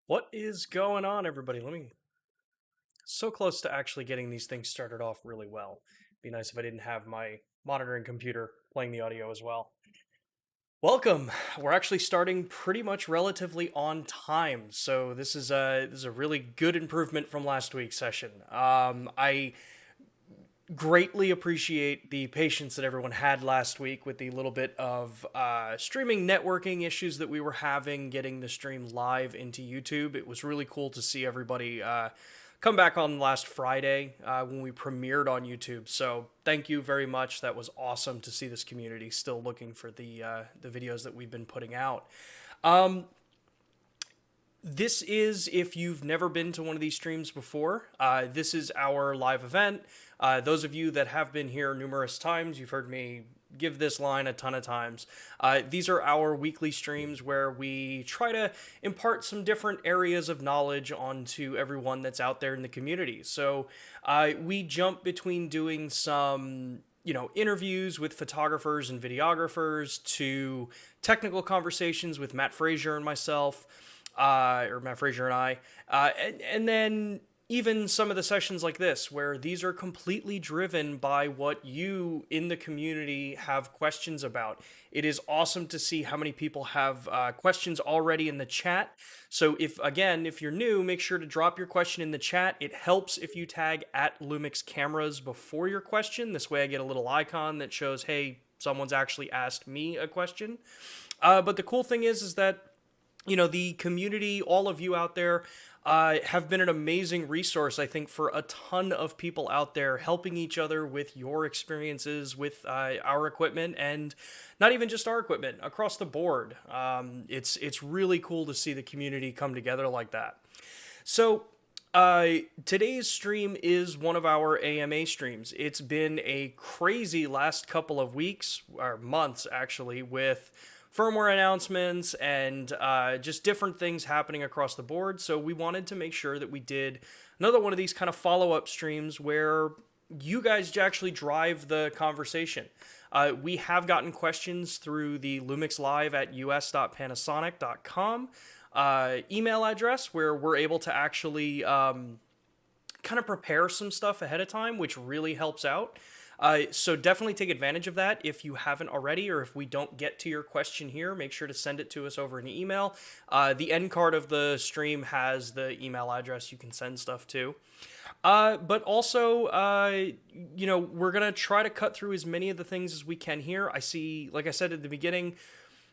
What is going on, everybody? So close to actually getting these things started off really well. Be nice if I didn't have my monitoring computer playing the audio as well. Welcome. We're actually starting pretty much relatively on time, so this is a really good improvement from last week's session. I greatly appreciate the patience that everyone had last week with the little bit of streaming networking issues that we were having getting the stream live into YouTube. It was really cool to see everybody come back on last Friday when we premiered on YouTube. So thank you very much. That was awesome to see this community still looking for the videos that we've been putting out. Um, this is, if you've never been to one of these streams before, this is our live event. Those of you that have been here numerous times, you've heard me give this line a ton of times. These are our weekly streams where we try to impart some different areas of knowledge onto everyone that's out there in the community. So we jump between doing some interviews with photographers and videographers to technical conversations with Matt Frazier and myself, or Matt Frazier and I, and then even some of the sessions like this, where these are completely driven by what you in the community have questions about. It is awesome to see how many people have questions already in the chat. So if you're new, make sure to drop your question in the chat. It helps if you tag at LUMIX cameras before your question. This way I get a little icon that shows, hey, someone's actually asked me a question. But the cool thing is that the community, all of you out there, have been an amazing resource, I think, for a ton of people out there, helping each other with your experiences with our equipment, and not even just our equipment, across the board. It's really cool to see the community come together like that. So today's stream is one of our AMA streams. It's been a crazy last couple of weeks, or months actually, with firmware announcements and just different things happening across the board. So we wanted to make sure that we did another one of these kind of follow-up streams where you guys actually drive the conversation. We have gotten questions through the lumixlive at us.panasonic.com email address, where we're able to actually kind of prepare some stuff ahead of time, which really helps out. So definitely take advantage of that if you haven't already, or if we don't get to your question here, make sure to send it to us over an email. The end card of the stream has the email address you can send stuff to. But also, we're going to try to cut through as many of the things as we can here. I see, like I said at the beginning,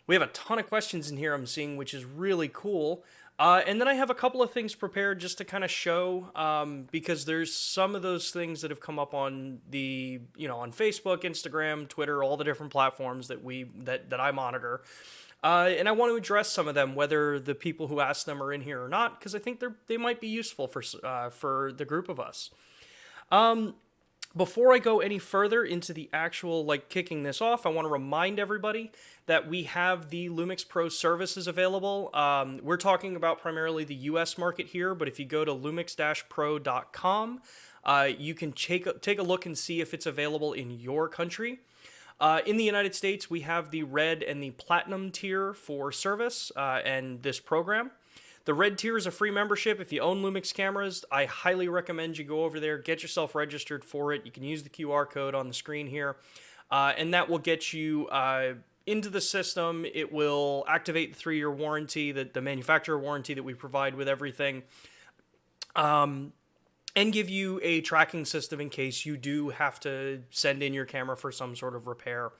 we have a ton of questions in here I'm seeing, which is really cool. And then I have a couple of things prepared just to kind of show, because there's some of those things that have come up on on Facebook, Instagram, Twitter, all the different platforms that I monitor. And I want to address some of them, whether the people who asked them are in here or not, because I think they might be useful for the group of us. Before I go any further into the actual, kicking this off, I want to remind everybody that we have the Lumix Pro services available. We're talking about primarily the US market here, but if you go to lumix-pro.com, you can take a look and see if it's available in your country. In the United States, we have the red and the platinum tier for service and this program. The red tier is a free membership. If you own Lumix cameras, I highly recommend you go over there, get yourself registered for it. You can use the QR code on the screen here, and that will get you into the system. It will activate the 3-year warranty, the manufacturer warranty that we provide with everything, and give you a tracking system in case you do have to send in your camera for some sort of repair.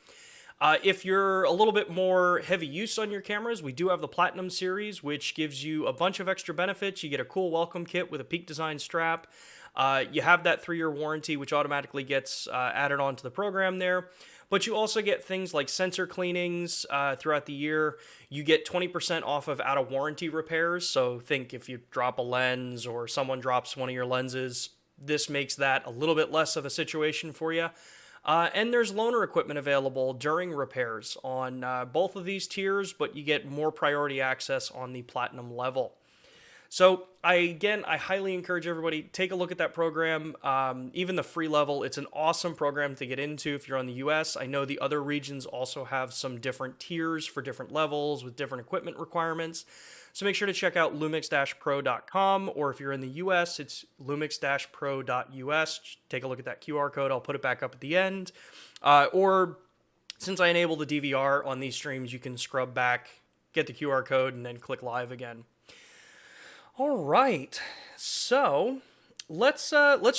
If you're a little bit more heavy use on your cameras, we do have the Platinum series, which gives you a bunch of extra benefits. You get a cool welcome kit with a Peak Design strap. You have that 3-year warranty, which automatically gets added onto the program there. But you also get things like sensor cleanings throughout the year. You get 20% off of out-of-warranty repairs. So think if you drop a lens or someone drops one of your lenses, this makes that a little bit less of a situation for you. And there's loaner equipment available during repairs on both of these tiers, but you get more priority access on the platinum level. So I highly encourage everybody take a look at that program. Even the free level, it's an awesome program to get into if you're on the U.S. I know the other regions also have some different tiers for different levels with different equipment requirements. So make sure to check out lumix-pro.com, or if you're in the US, it's lumix-pro.us. Take a look at that QR code. I'll put it back up at the end. Or since I enable the DVR on these streams, you can scrub back, get the QR code, and then click live again. All right, so let's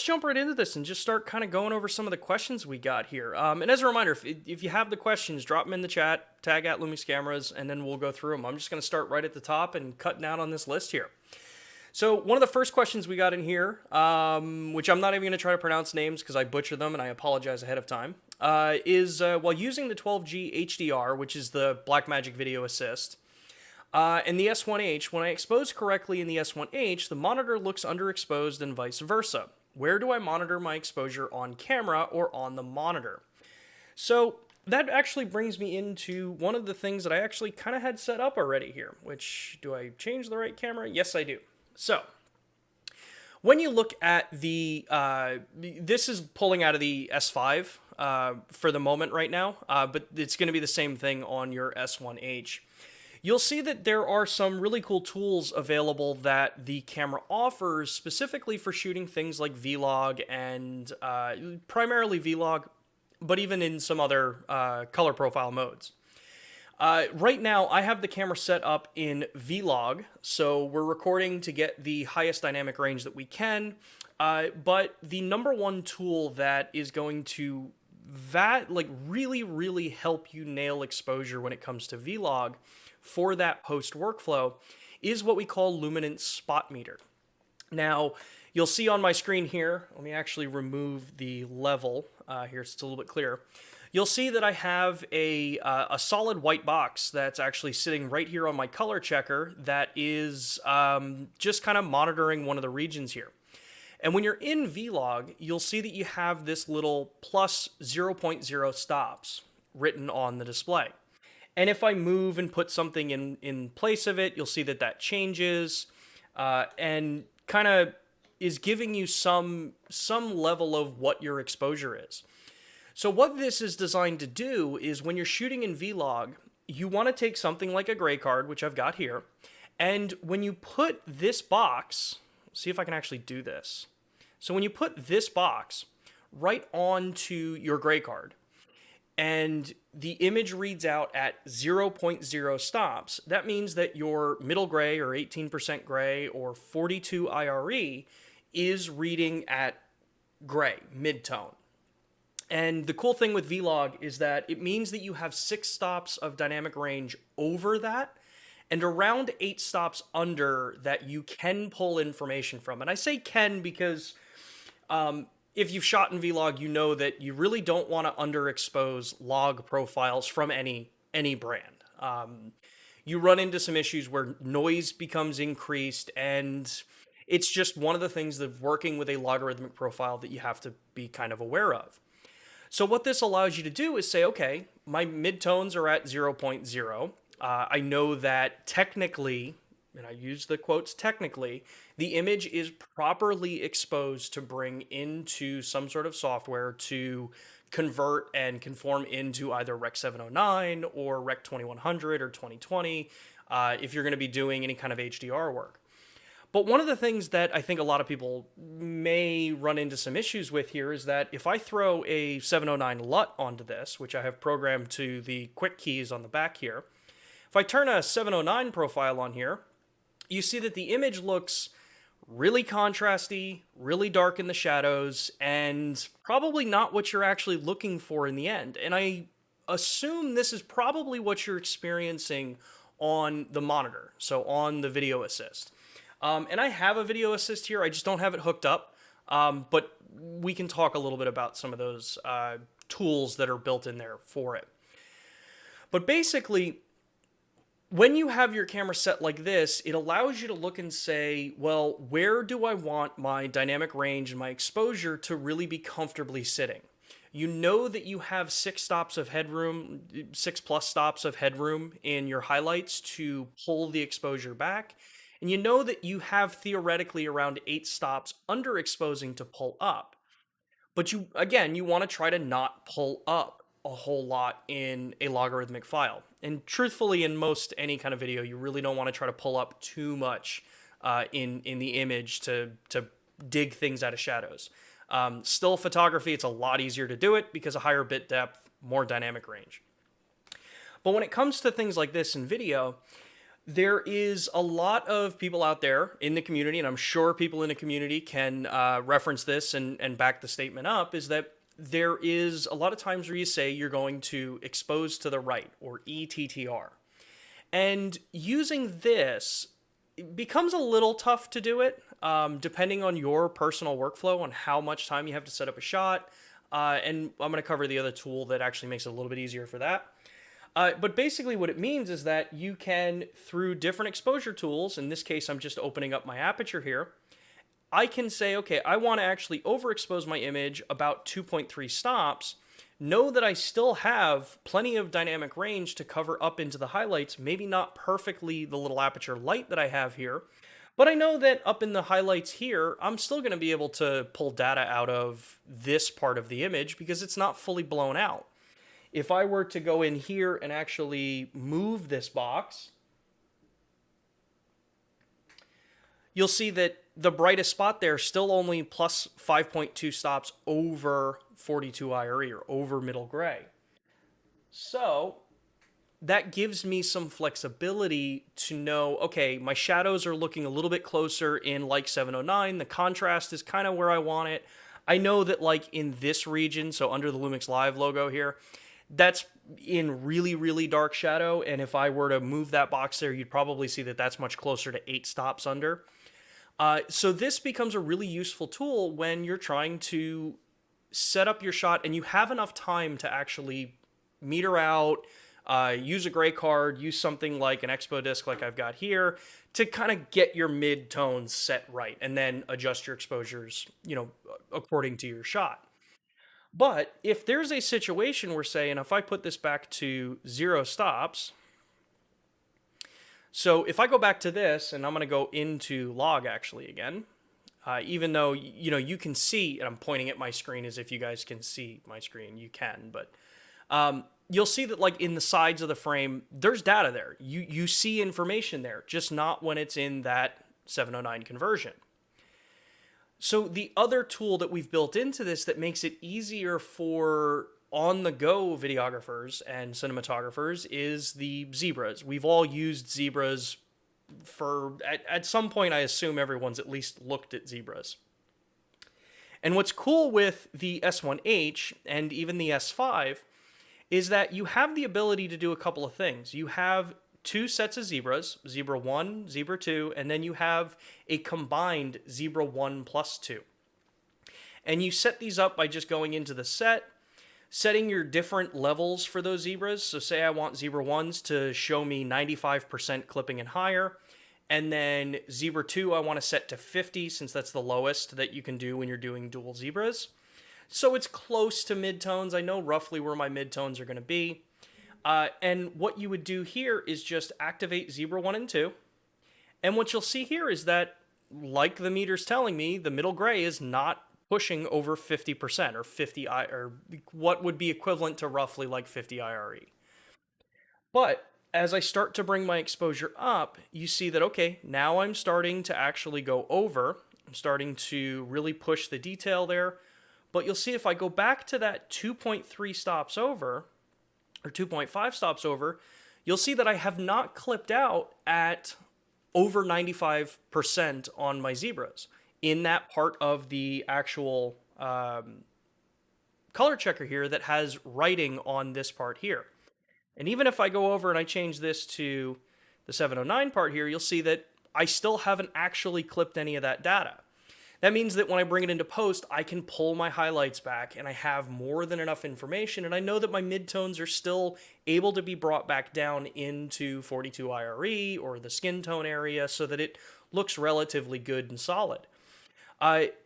jump right into this and just start kind of going over some of the questions we got here. And as a reminder, if you have the questions, drop them in the chat, tag at Lumix Cameras, and then we'll go through them. I'm just going to start right at the top and cut down on this list here. So one of the first questions we got in here, which I'm not even going to try to pronounce names because I butcher them and I apologize ahead of time, is while using the 12G HDR, which is the Blackmagic Video Assist, and the S1H, when I expose correctly in the S1H, the monitor looks underexposed and vice versa. Where do I monitor my exposure on camera or on the monitor? So that actually brings me into one of the things that I actually kind of had set up already here, which, do I change the right camera? Yes, I do. So when you look at the, this is pulling out of the S5 for the moment right now, but it's going to be the same thing on your S1H. You'll see that there are some really cool tools available that the camera offers specifically for shooting things like Vlog and primarily Vlog, but even in some other color profile modes. Right now, I have the camera set up in Vlog, so we're recording to get the highest dynamic range that we can, but the number one tool that is going to really help you nail exposure when it comes to Vlog for that post workflow is what we call luminance spot meter. Now, you'll see on my screen here, let me actually remove the level here so it's a little bit clearer. You'll see that I have a solid white box that's actually sitting right here on my color checker that is just kind of monitoring one of the regions here. And when you're in Vlog, you'll see that you have this little plus 0.0 stops written on the display. And if I move and put something in place of it, you'll see that that changes and kind of is giving you some level of what your exposure is. So what this is designed to do is when you're shooting in Vlog, you want to take something like a gray card, which I've got here, and when you put this box, see if I can actually do this. So when you put this box right onto your gray card, and the image reads out at 0.0 stops, that means that your middle gray or 18% gray or 42 IRE is reading at gray, mid-tone. And the cool thing with Vlog is that it means that you have 6 stops of dynamic range over that and around 8 stops under that you can pull information from. And I say can because if you've shot in Vlog, you know that you really don't want to underexpose log profiles from any brand. You run into some issues where noise becomes increased, and it's just one of the things of working with a logarithmic profile that you have to be kind of aware of. So what this allows you to do is say, okay, my midtones are at 0.0. I know that technically, and I use the quotes technically, the image is properly exposed to bring into some sort of software to convert and conform into either Rec 709 or Rec 2100 or 2020 if you're going to be doing any kind of HDR work. But one of the things that I think a lot of people may run into some issues with here is that if I throw a 709 LUT onto this, which I have programmed to the quick keys on the back here, if I turn a 709 profile on here, you see that the image looks really contrasty, really dark in the shadows, and probably not what you're actually looking for in the end. And I assume this is probably what you're experiencing on the monitor, so on the video assist. And I have a video assist here, I just don't have it hooked up, but we can talk a little bit about some of those tools that are built in there for it. But basically, when you have your camera set like this, it allows you to look and say, well, where do I want my dynamic range and my exposure to really be comfortably sitting? You know that you have 6 stops of headroom, 6+ stops of headroom in your highlights to pull the exposure back. And you know that you have theoretically around 8 stops underexposing to pull up. But you, again, you want to try to not pull up a whole lot in a logarithmic file. And truthfully, in most any kind of video, you really don't want to try to pull up too much in the image to dig things out of shadows. Still photography, it's a lot easier to do it because of higher bit depth, more dynamic range. But when it comes to things like this in video, there is a lot of people out there in the community, and I'm sure people in the community can reference this and back the statement up, is that there is a lot of times where you say you're going to expose to the right, or ETTR. And using this, it becomes a little tough to do it, depending on your personal workflow, on how much time you have to set up a shot. And I'm going to cover the other tool that actually makes it a little bit easier for that. But basically what it means is that you can, through different exposure tools, in this case I'm just opening up my aperture here, I can say, okay, I want to actually overexpose my image about 2.3 stops, know that I still have plenty of dynamic range to cover up into the highlights, maybe not perfectly the little aperture light that I have here, but I know that up in the highlights here, I'm still going to be able to pull data out of this part of the image because it's not fully blown out. If I were to go in here and actually move this box, you'll see that the brightest spot there is still only plus 5.2 stops over 42 IRE, or over middle gray. So that gives me some flexibility to know, okay, my shadows are looking a little bit closer in like 709. The contrast is kind of where I want it. I know that like in this region, so under the lumixlive logo here, that's in really, really dark shadow. And if I were to move that box there, you'd probably see that that's much closer to 8 stops under. So this becomes a really useful tool when you're trying to set up your shot and you have enough time to actually meter out, use a gray card, use something like an expo disc like I've got here to kind of get your mid-tones set right and then adjust your exposures, you know, according to your shot. But if there's a situation where, say, and if I put this back to 0 stops, so if I go back to this, and I'm going to go into log actually again, even though, you know, you can see, and I'm pointing at my screen as if you guys can see my screen, you can, but you'll see that like in the sides of the frame, there's data there. You see information there, just not when it's in that 709 conversion. So the other tool that we've built into this that makes it easier for on-the-go videographers and cinematographers is the zebras. We've all used zebras for, at some point, I assume everyone's at least looked at zebras. And what's cool with the S1H and even the S5 is that you have the ability to do a couple of things. You have 2 sets of zebras, zebra 1, zebra 2, and then you have a combined zebra 1 plus 2. And you set these up by just going into the set, setting your different levels for those zebras. So say I want zebra 1s to show me 95% clipping and higher, and then zebra 2 I want to set to 50 since that's the lowest that you can do when you're doing dual zebras. So it's close to midtones. I know roughly where my midtones are going to be. And what you would do here is just activate zebra 1 and 2. And what you'll see here is that, like the meter's telling me, the middle gray is not pushing over 50% or 50 or what would be equivalent to roughly like 50 IRE. But as I start to bring my exposure up, you see that, okay, now I'm starting to actually go over. I'm starting to really push the detail there. But you'll see if I go back to that 2.3 stops over, or 2.5 stops over, you'll see that I have not clipped out at over 95% on my zebras in that part of the actual color checker here that has writing on this part here. And even if I go over and I change this to the 709 part here, you'll see that I still haven't actually clipped any of that data. That means that when I bring it into post, I can pull my highlights back and I have more than enough information. And I know that my midtones are still able to be brought back down into 42 IRE or the skin tone area so that it looks relatively good and solid.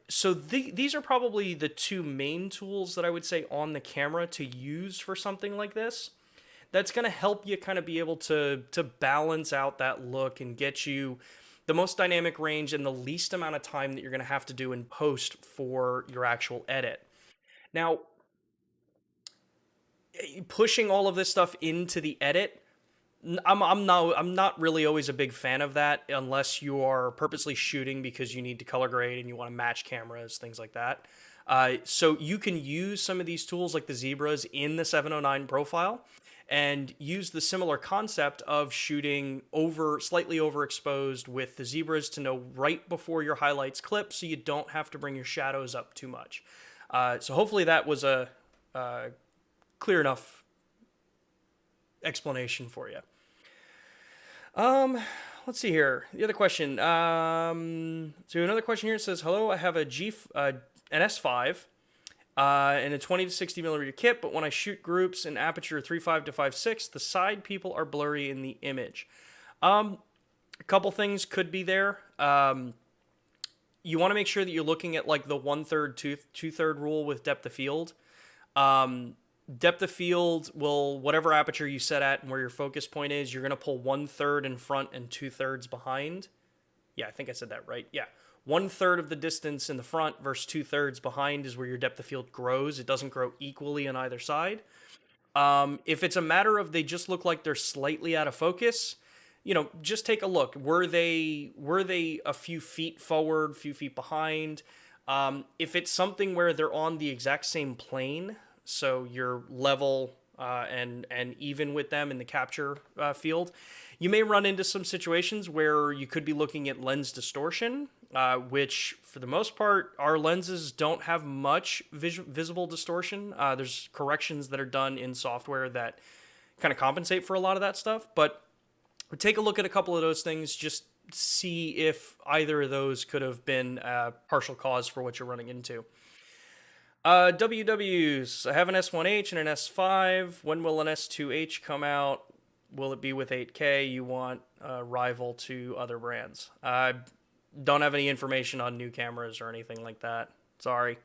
So these are probably the 2 main tools that I would say on the camera to use for something like this. That's going to help you kind of be able to balance out that look and get you the most dynamic range and the least amount of time that you're going to have to do in post for your actual edit. Now, pushing all of this stuff into the edit, I'm not really always a big fan of that unless you are purposely shooting because you need to color grade and you want to match cameras, things like that. So you can use some of these tools like the zebras in the 709 profile and use the similar concept of shooting slightly overexposed with the zebras to know right before your highlights clip so you don't have to bring your shadows up too much. So hopefully that was a clear enough explanation for you. Let's see here. The other question. So another question here says, hello, I have an S5 and a 20 to 60 millimeter kit, but when I shoot groups in aperture 3.5 to 5.6, the side people are blurry in the image. A couple things could be there. You want to make sure that you're looking at like the 1/3, 2/3 rule with depth of field. Depth of field will, whatever aperture you set at and where your focus point is, you're going to pull 1/3 in front and 2/3 behind. Yeah, I think I said that right. Yeah. 1/3 of the distance in the front versus 2/3 behind is where your depth of field grows. It doesn't grow equally on either side. If it's a matter of they just look like they're slightly out of focus, just take a look. Were they a few feet forward, few feet behind? If it's something where they're on the exact same plane, so you're level and even with them in the capture field, you may run into some situations where you could be looking at lens distortion, which for the most part, our lenses don't have much visible distortion. There's corrections that are done in software that kind of compensate for a lot of that stuff, but take a look at a couple of those things, just see if either of those could have been a partial cause for what you're running into. WWs, I have an S1H and an S5. When will an S2H come out? Will it be with 8K? You want a rival to other brands. I don't have any information on new cameras or anything like that. Sorry.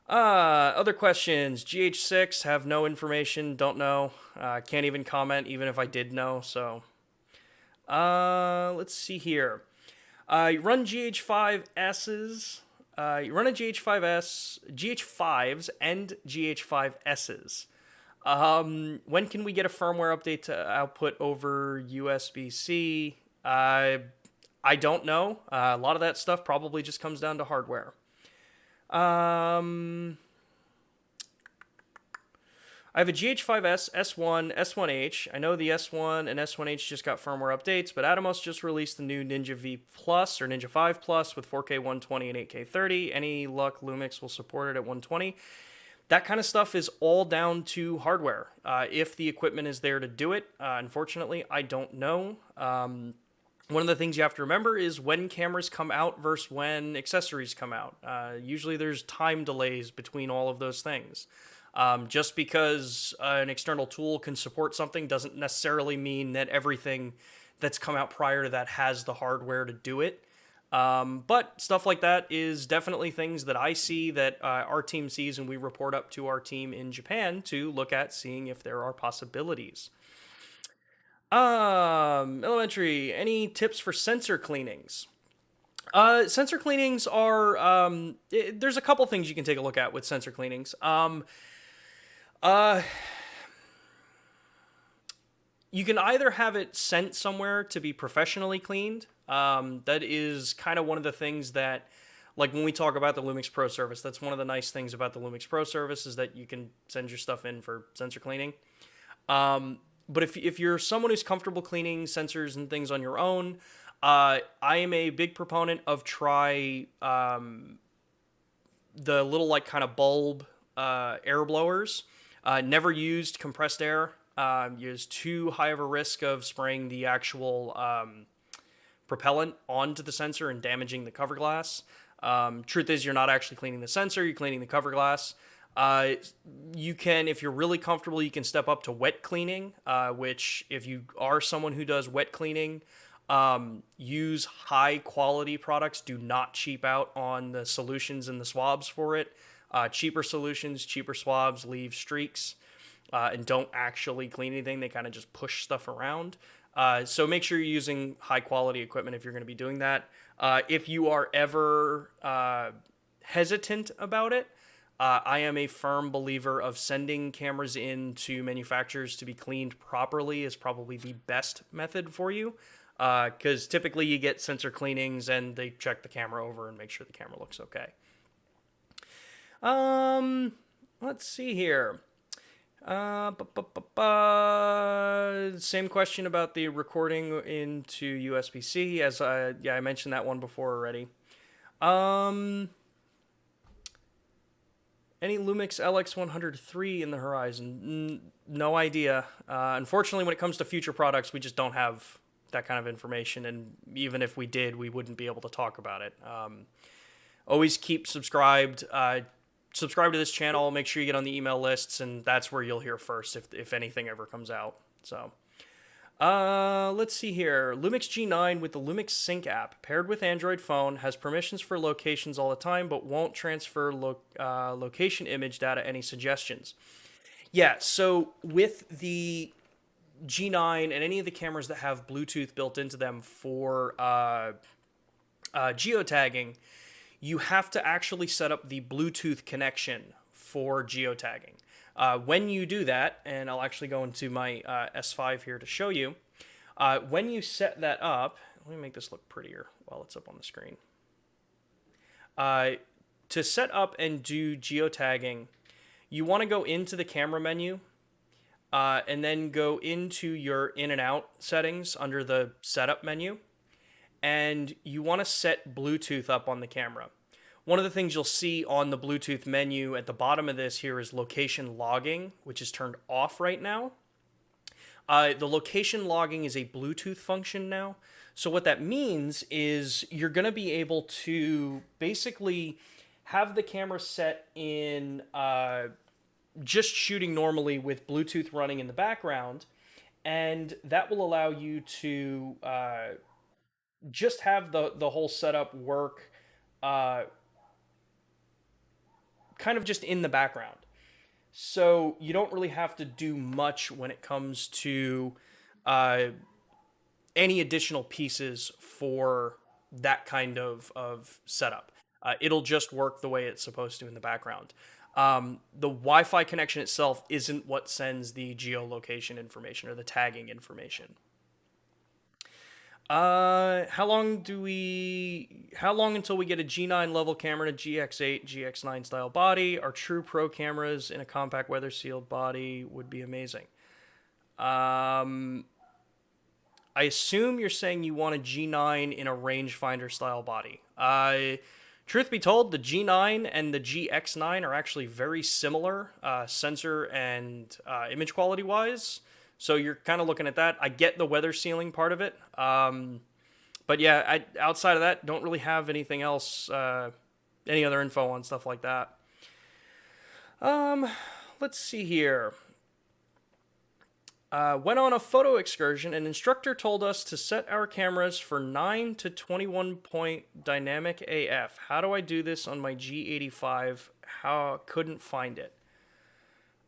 Other questions. GH6, have no information, don't know. Can't even comment even if I did know, so. Let's see here. You run GH5Ss. You run a GH5S, GH5s and GH5Ss. When can we get a firmware update to output over USB-C? I don't know. A lot of that stuff probably just comes down to hardware. I have a GH5S, S1, S1H. I know the S1 and S1H just got firmware updates, but Atomos just released the new Ninja V Plus or Ninja 5 Plus with 4K 120 and 8K 30. Any luck Lumix will support it at 120? That kind of stuff is all down to hardware. If the equipment is there to do it, unfortunately, I don't know. One of the things you have to remember is when cameras come out versus when accessories come out. Usually there's time delays between all of those things. Just because an external tool can support something doesn't necessarily mean that everything that's come out prior to that has the hardware to do it. But stuff like that is definitely things that I see that our team sees, and we report up to our team in Japan to look at, seeing if there are possibilities. Elementary, any tips for sensor cleanings? Sensor cleanings are, there's a couple things you can take a look at with sensor cleanings. You can either have it sent somewhere to be professionally cleaned. That is kind of one of the things that, like when we talk about the LUMIX Pro service, that's one of the nice things about the LUMIX Pro service is that you can send your stuff in for sensor cleaning. But if you're someone who's comfortable cleaning sensors and things on your own, I am a big proponent of try the little like kind of bulb air blowers. Never used compressed air. There's too high of a risk of spraying the actual propellant onto the sensor and damaging the cover glass. Truth is, you're not actually cleaning the sensor, you're cleaning the cover glass. You can, if you're really comfortable, you can step up to wet cleaning, which if you are someone who does wet cleaning, use high quality products. Do not cheap out on the solutions and the swabs for it. Cheaper solutions, cheaper swabs leave streaks and don't actually clean anything. They kind of just push stuff around. So make sure you're using high quality equipment if you're going to be doing that. If you are ever hesitant about it, I am a firm believer of sending cameras in to manufacturers to be cleaned properly is probably the best method for you. Because typically you get sensor cleanings and they check the camera over and make sure the camera looks okay. Um, let's see here. Same question about the recording into USB-C, as I mentioned that one before already. Any Lumix LX103 in the horizon? No idea. Unfortunately, when it comes to future products, we just don't have that kind of information, and even if we did, we wouldn't be able to talk about it. Always keep subscribed. Subscribe to this channel. Make sure you get on the email lists, and that's where you'll hear first if anything ever comes out. So, let's see here. Lumix G9 with the Lumix Sync app, paired with Android phone, has permissions for locations all the time, but won't transfer location image data. Any suggestions? Yeah, so with the G9 and any of the cameras that have Bluetooth built into them for geotagging, you have to actually set up the Bluetooth connection for geotagging. When you do that, and I'll actually go into my S5 here to show you, when you set that up, let me make this look prettier while it's up on the screen. To set up and do geotagging, you want to go into the camera menu, and then go into your in and out settings under the setup menu, and you want to set Bluetooth up on the camera. One of the things you'll see on the Bluetooth menu at the bottom of this here is location logging, which is turned off right now. The location logging is a Bluetooth function now. So what that means is you're going to be able to basically have the camera set in just shooting normally with Bluetooth running in the background, and that will allow you to just have the whole setup work kind of just in the background. So you don't really have to do much when it comes to any additional pieces for that kind of setup. It'll just work the way it's supposed to in the background. The Wi-Fi connection itself isn't what sends the geolocation information or the tagging information. How long until we get a G9 level camera and a GX8, GX9 style body? Our true pro cameras in a compact weather sealed body would be amazing. I assume you're saying you want a G9 in a rangefinder style body. Truth be told, the G9 and the GX9 are actually very similar, sensor and image quality wise. So you're kind of looking at that. I get the weather sealing part of it. But yeah, outside of that, don't really have anything else, any other info on stuff like that. Let's see here. Went on a photo excursion. An instructor told us to set our cameras for 9 to 21 point dynamic AF. How do I do this on my G85? Couldn't find it.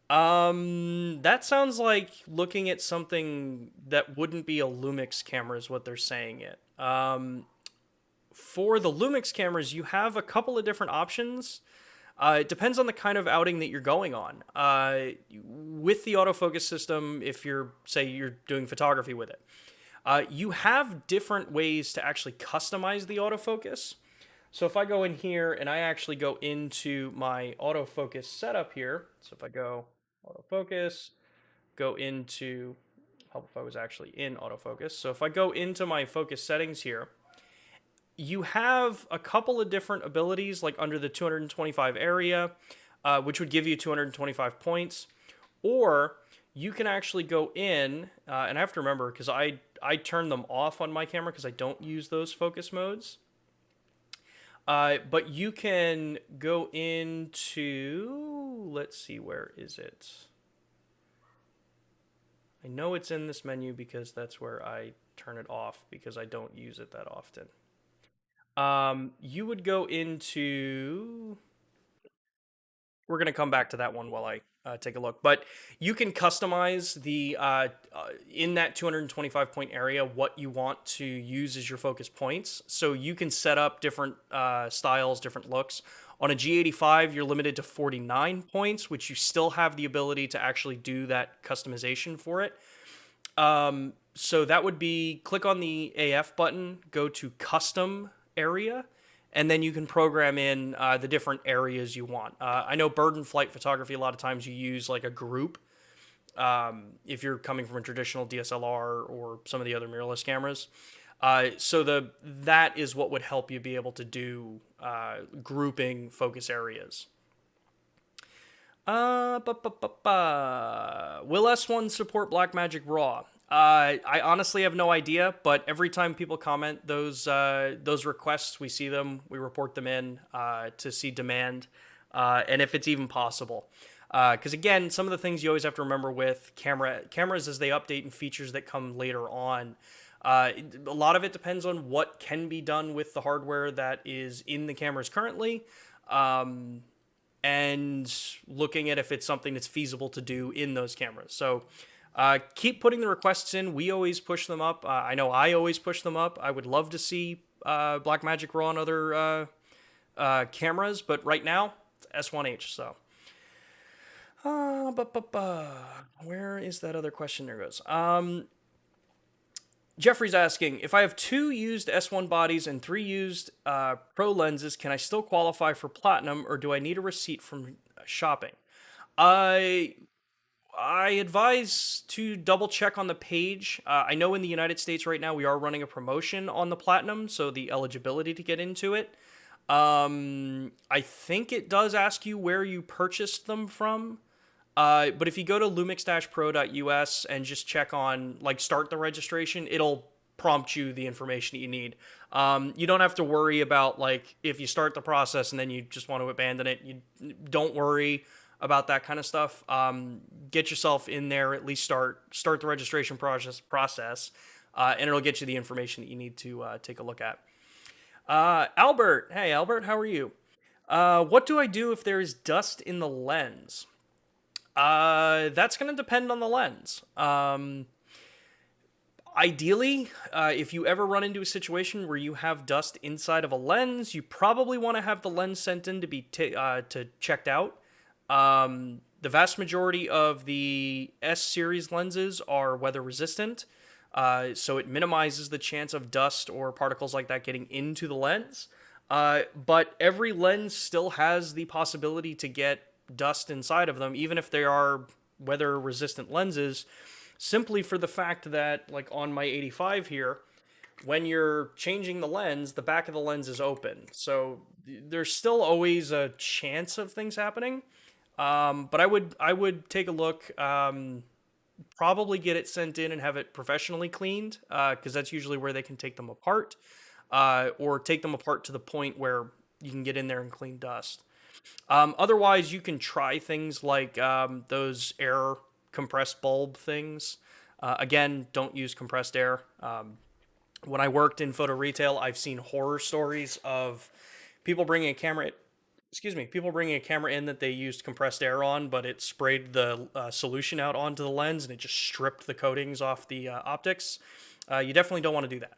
That sounds like looking at something that wouldn't be a Lumix camera is what they're saying it. For the Lumix cameras, you have a couple of different options. It depends on the kind of outing that you're going on. With the autofocus system, if you're doing photography with it, you have different ways to actually customize the autofocus. So if I go in here and I actually go into my autofocus setup here, so if I go autofocus, go into, help if I was actually in autofocus. So if I go into my focus settings here, you have a couple of different abilities, like under the 225 area, which would give you 225 points, or you can actually go in, and I have to remember, because I turn them off on my camera because I don't use those focus modes. But you can go into, let's see, where is it? I know it's in this menu because that's where I turn it off because I don't use it that often. You would go into, we're going to come back to that one while I take a look. But you can customize the in that 225 point area what you want to use as your focus points. So you can set up different styles, different looks. On a G85, you're limited to 49 points, which you still have the ability to actually do that customization for it. So that would be click on the AF button, go to custom area, and then you can program in the different areas you want. I know bird and flight photography, a lot of times you use like a group if you're coming from a traditional DSLR or some of the other mirrorless cameras. So that is what would help you be able to do grouping focus areas. Will S1 support Blackmagic RAW? I honestly have no idea, but every time people comment those requests, we see them, we report them in to see demand, and if it's even possible. Because again, some of the things you always have to remember with cameras as they update and features that come later on, a lot of it depends on what can be done with the hardware that is in the cameras currently, and looking at if it's something that's feasible to do in those cameras. So keep putting the requests in. We always push them up. I know I always push them up. I would love to see Blackmagic RAW on other cameras, but right now, it's S1H, so. Where is that other question? There goes. Jeffrey's asking, if I have 2 used S1 bodies and 3 used Pro lenses, can I still qualify for Platinum, or do I need a receipt from shopping? I advise to double check on the page. I know in the United States right now we are running a promotion on the Platinum, so the eligibility to get into it. I think it does ask you where you purchased them from. But if you go to lumix-pro.us and just check on, like, start the registration, it'll prompt you the information that you need. You don't have to worry about, like, if you start the process and then you just want to abandon it. You don't worry about that kind of stuff. Get yourself in there, at least start the registration process, and it'll get you the information that you need to take a look at. Albert, hey Albert, how are you? What do I do if there is dust in the lens? That's going to depend on the lens. Ideally, if you ever run into a situation where you have dust inside of a lens, you probably want to have the lens sent in to be checked out. The vast majority of the S series lenses are weather resistant, so it minimizes the chance of dust or particles like that getting into the lens. But every lens still has the possibility to get dust inside of them, even if they are weather resistant lenses, simply for the fact that, like on my 85 here, when you're changing the lens, the back of the lens is open. So there's still always a chance of things happening. But I would take a look, probably get it sent in and have it professionally cleaned, because that's usually where they can take them apart, or take them apart to the point where you can get in there and clean dust. Otherwise, you can try things like those air compressed bulb things. Again, don't use compressed air. When I worked in photo retail, I've seen horror stories of people bringing a camera. People bringing a camera in that they used compressed air on, but it sprayed the solution out onto the lens and it just stripped the coatings off the optics. You definitely don't want to do that.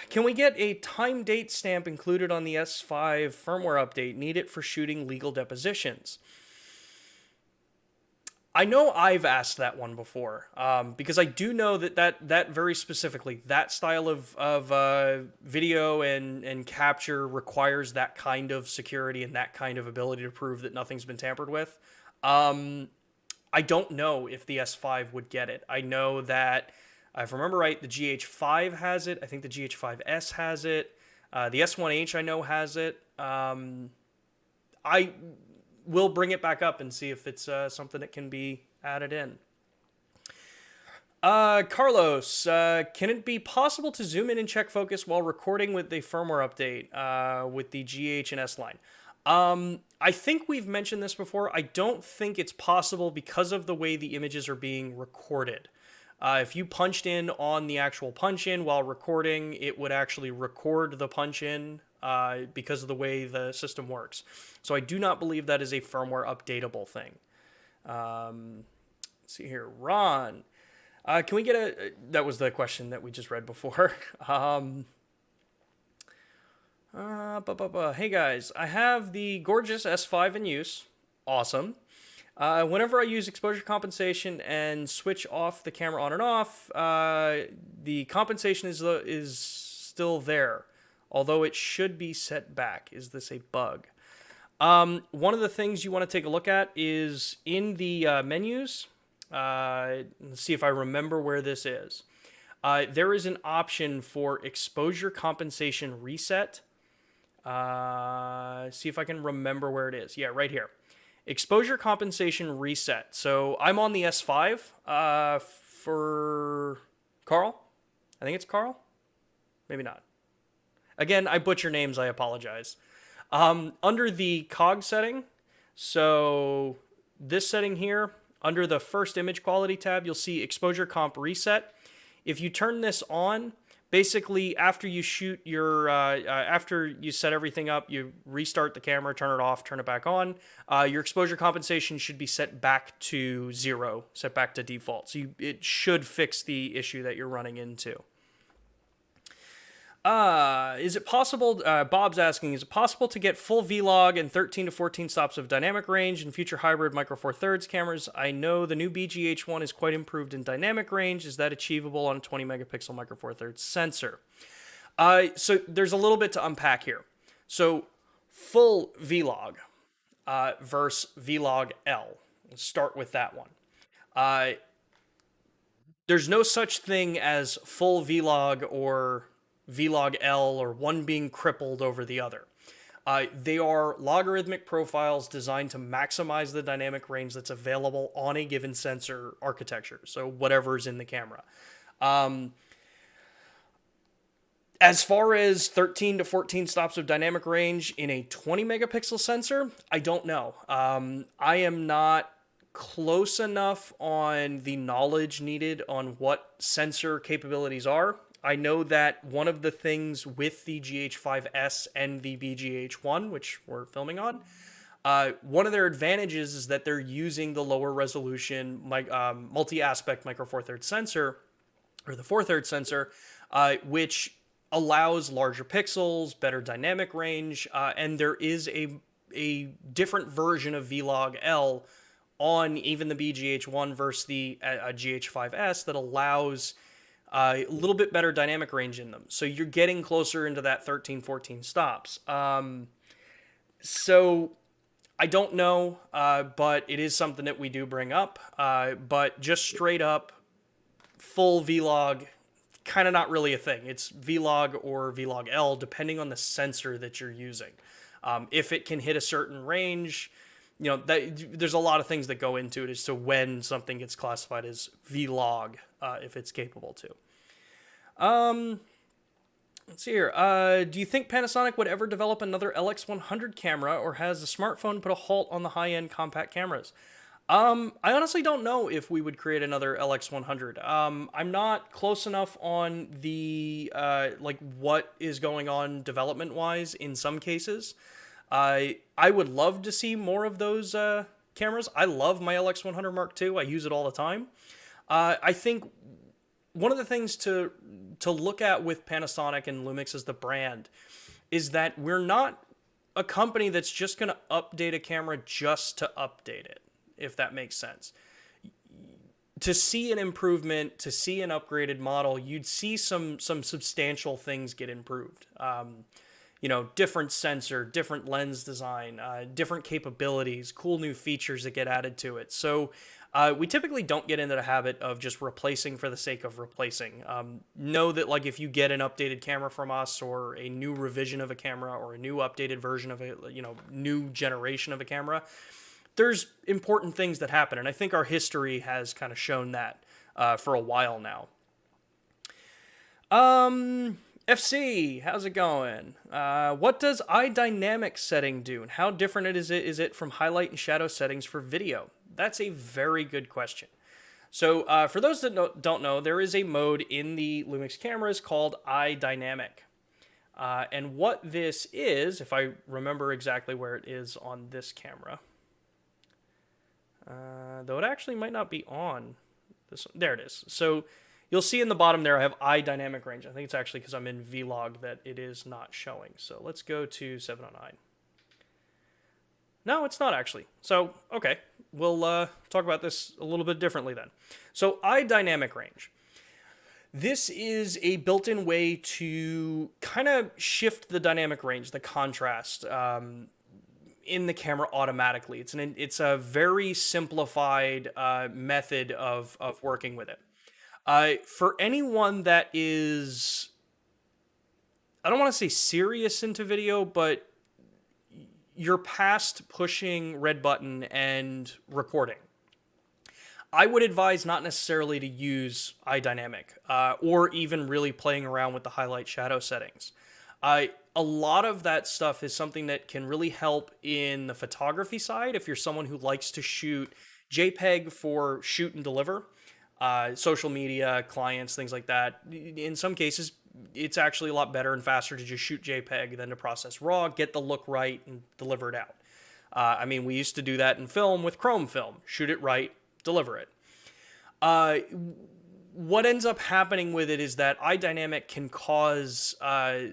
Can we get a time date stamp included on the S5 firmware update? Need it for shooting legal depositions. I know I've asked that one before, because I do know that very specifically, that style of video and capture requires that kind of security and that kind of ability to prove that nothing's been tampered with. I don't know if the S5 would get it. I know that, if I remember right, the GH5 has it. I think the GH5S has it. The S1H I know has it. I will bring it back up and see if it's something that can be added in. Carlos, can it be possible to zoom in and check focus while recording with the firmware update with the GH and S line? I think we've mentioned this before. I don't think it's possible because of the way the images are being recorded. If you punched in on the actual punch-in while recording, it would actually record the punch-in because of the way the system works. So I do not believe that is a firmware updatable thing. Let's see here, Ron. Can we get a... That was the question that we just read before. Hey guys, I have the gorgeous S5 in use. Awesome. Whenever I use exposure compensation and switch off the camera on and off, the compensation is still there, although it should be set back. Is this a bug? One of the things you want to take a look at is in the menus. Let's see if I remember where this is. There is an option for exposure compensation reset. See if I can remember where it is. Yeah, right here. Exposure compensation reset. So I'm on the S5 for Carl. I think it's Carl. Maybe not. Again, I butcher names. I apologize. Under the cog setting, so this setting here, under the first image quality tab, you'll see exposure comp reset. If you turn this on, basically after you shoot your, after you set everything up, you restart the camera, turn it off, turn it back on, your exposure compensation should be set back to 0, set back to default. So it should fix the issue that you're running into. Is it possible, Bob's asking, is it possible to get full V-Log and 13 to 14 stops of dynamic range in future hybrid Micro Four Thirds cameras? I know the new BGH1 is quite improved in dynamic range. Is that achievable on a 20 megapixel Micro Four Thirds sensor? So there's a little bit to unpack here. So full V-Log versus V-Log L. Let's start with that one. There's no such thing as full V-Log or V-Log L, or one being crippled over the other. They are logarithmic profiles designed to maximize the dynamic range that's available on a given sensor architecture, so whatever's in the camera. As far as 13 to 14 stops of dynamic range in a 20 megapixel sensor, I don't know. I am not close enough on the knowledge needed on what sensor capabilities are. I know that one of the things with the GH5S and the BGH1, which we're filming on, one of their advantages is that they're using the lower resolution multi-aspect Micro Four Thirds sensor, or the Four Thirds sensor, which allows larger pixels, better dynamic range, and there is a different version of V-Log L on even the BGH1 versus the GH5S that allows a little bit better dynamic range in them. So you're getting closer into that 13, 14 stops. So I don't know, but it is something that we do bring up. But just straight up full V-Log, kind of not really a thing. It's V-Log or V-Log L, depending on the sensor that you're using. If it can hit a certain range, you know, there's a lot of things that go into it as to when something gets classified as V-Log, if it's capable to. Let's see here. Do you think Panasonic would ever develop another LX100 camera, or has the smartphone put a halt on the high-end compact cameras? I honestly don't know if we would create another LX100. I'm not close enough on the, like, what is going on development-wise in some cases. I would love to see more of those cameras. I love my LX100 Mark II. I use it all the time. I think one of the things to look at with Panasonic and Lumix as the brand is that we're not a company that's just going to update a camera just to update it, if that makes sense. To see an improvement, to see an upgraded model, you'd see some substantial things get improved. You know, different sensor, different lens design, different capabilities, cool new features that get added to it. So we typically don't get into the habit of just replacing for the sake of replacing. Know that, like, if you get an updated camera from us, or a new revision of a camera, or a new updated version of a, you know, new generation of a camera, there's important things that happen. And I think our history has kind of shown that for a while now. FC, how's it going? What does eye dynamic setting do, and how different is it from highlight and shadow settings for video? That's a very good question. So for those that don't know, there is a mode in the Lumix cameras called eye dynamic. And what this is, if I remember exactly where it is on this camera, though it actually might not be on this one. There it is. So you'll see in the bottom there I have eye dynamic range. I think it's actually because I'm in vlog that it is not showing. So let's go to 709. No, it's not actually. So, okay, we'll talk about this a little bit differently then. So eye dynamic range. This is a built-in way to kind of shift the dynamic range, the contrast, in the camera automatically. It's a very simplified method of working with it. For anyone that is, I don't want to say serious into video, but you're past pushing red button and recording, I would advise not necessarily to use iDynamic or even really playing around with the highlight shadow settings. A lot of that stuff is something that can really help in the photography side if you're someone who likes to shoot JPEG for shoot and deliver, social media, clients, things like that. In some cases, it's actually a lot better and faster to just shoot JPEG than to process RAW, get the look right, and deliver it out. I mean, we used to do that in film with Chrome film. Shoot it right, deliver it. What ends up happening with it is that iDynamic can cause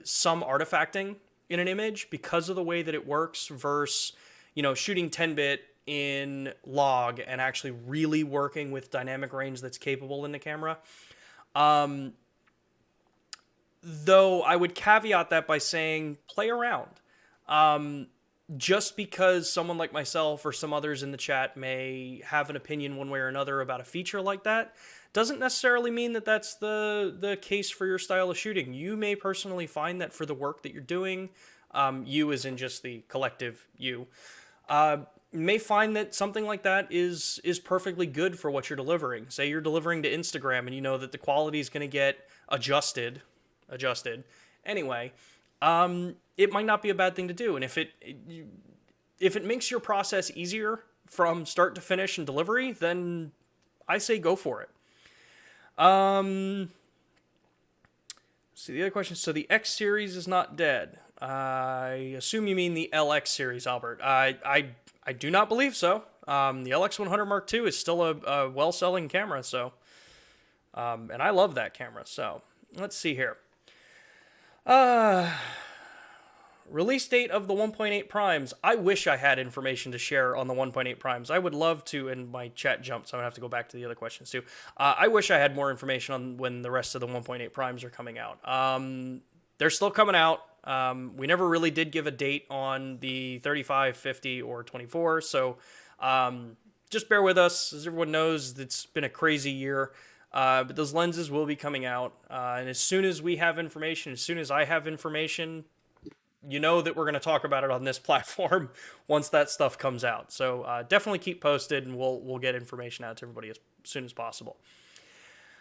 some artifacting in an image because of the way that it works versus, shooting 10-bit in log and actually really working with dynamic range that's capable in the camera. Though I would caveat that by saying play around. Just because someone like myself or some others in the chat may have an opinion one way or another about a feature like that doesn't necessarily mean that that's the case for your style of shooting. You may personally find that for the work that you're doing, you as in just the collective you, may find that something like that is perfectly good for what you're delivering. Say you're delivering to Instagram and you know that the quality is going to get adjusted. Anyway, it might not be a bad thing to do. And if it makes your process easier from start to finish and delivery, then I say go for it. See, the other question, so the X series is not dead. I assume you mean the LX series, Albert. I do not believe so. The LX100 Mark II is still a well-selling camera, so, and I love that camera. So let's see here. Release date of the 1.8 primes. I wish I had information to share on the 1.8 primes. I would love to, and my chat jumped, so I'm going to have to go back to the other questions too. I wish I had more information on when the rest of the 1.8 primes are coming out. They're still coming out. We never really did give a date on the 35, 50, or 24, so just bear with us. As everyone knows, it's been a crazy year. But those lenses will be coming out, and as soon as we have information, as soon as I have information, you know that we're going to talk about it on this platform once that stuff comes out. So definitely keep posted, and we'll get information out to everybody as soon as possible.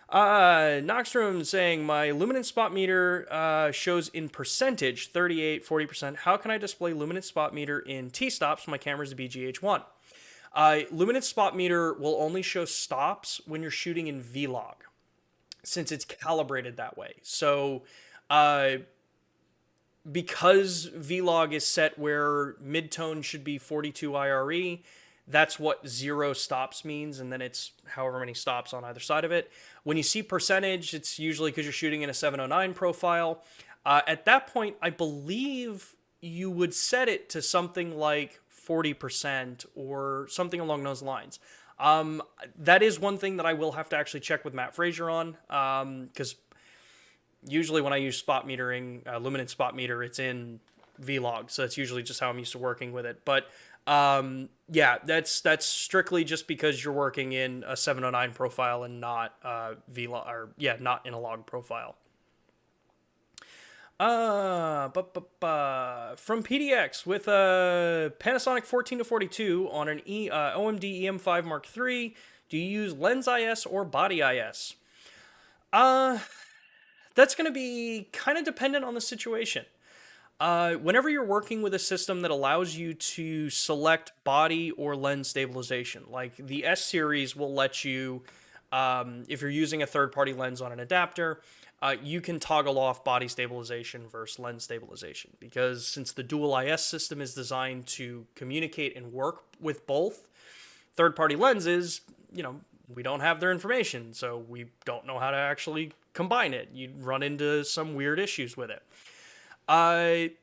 Noxroom saying, my luminance spot meter shows in percentage, 38, 40%. How can I display luminance spot meter in T-stops when my camera's a BGH1? Luminance spot meter will only show stops when you're shooting in vlog, since it's calibrated that way. So because vlog is set where midtone should be 42 IRE, that's what 0 stops means, and then it's however many stops on either side of it. When you see percentage, it's usually because you're shooting in a 709 profile. At that point, I believe you would set it to something like 40% or something along those lines. That is one thing that I will have to actually check with Matt Frazier on, because usually when I use spot metering, luminance spot meter, it's in vlog, so that's usually just how I'm used to working with it. But yeah, that's strictly just because you're working in a 709 profile and not vlog, or yeah, not in a log profile. From PDX with a Panasonic 14-42 on an OMD EM5 Mark III, do you use lens IS or body IS? That's going to be kind of dependent on the situation. Whenever you're working with a system that allows you to select body or lens stabilization, like the S series will let you If you're using a third-party lens on an adapter, you can toggle off body stabilization versus lens stabilization, because since the dual IS system is designed to communicate and work with both, third-party lenses, we don't have their information, so we don't know how to actually combine it. You'd run into some weird issues with it.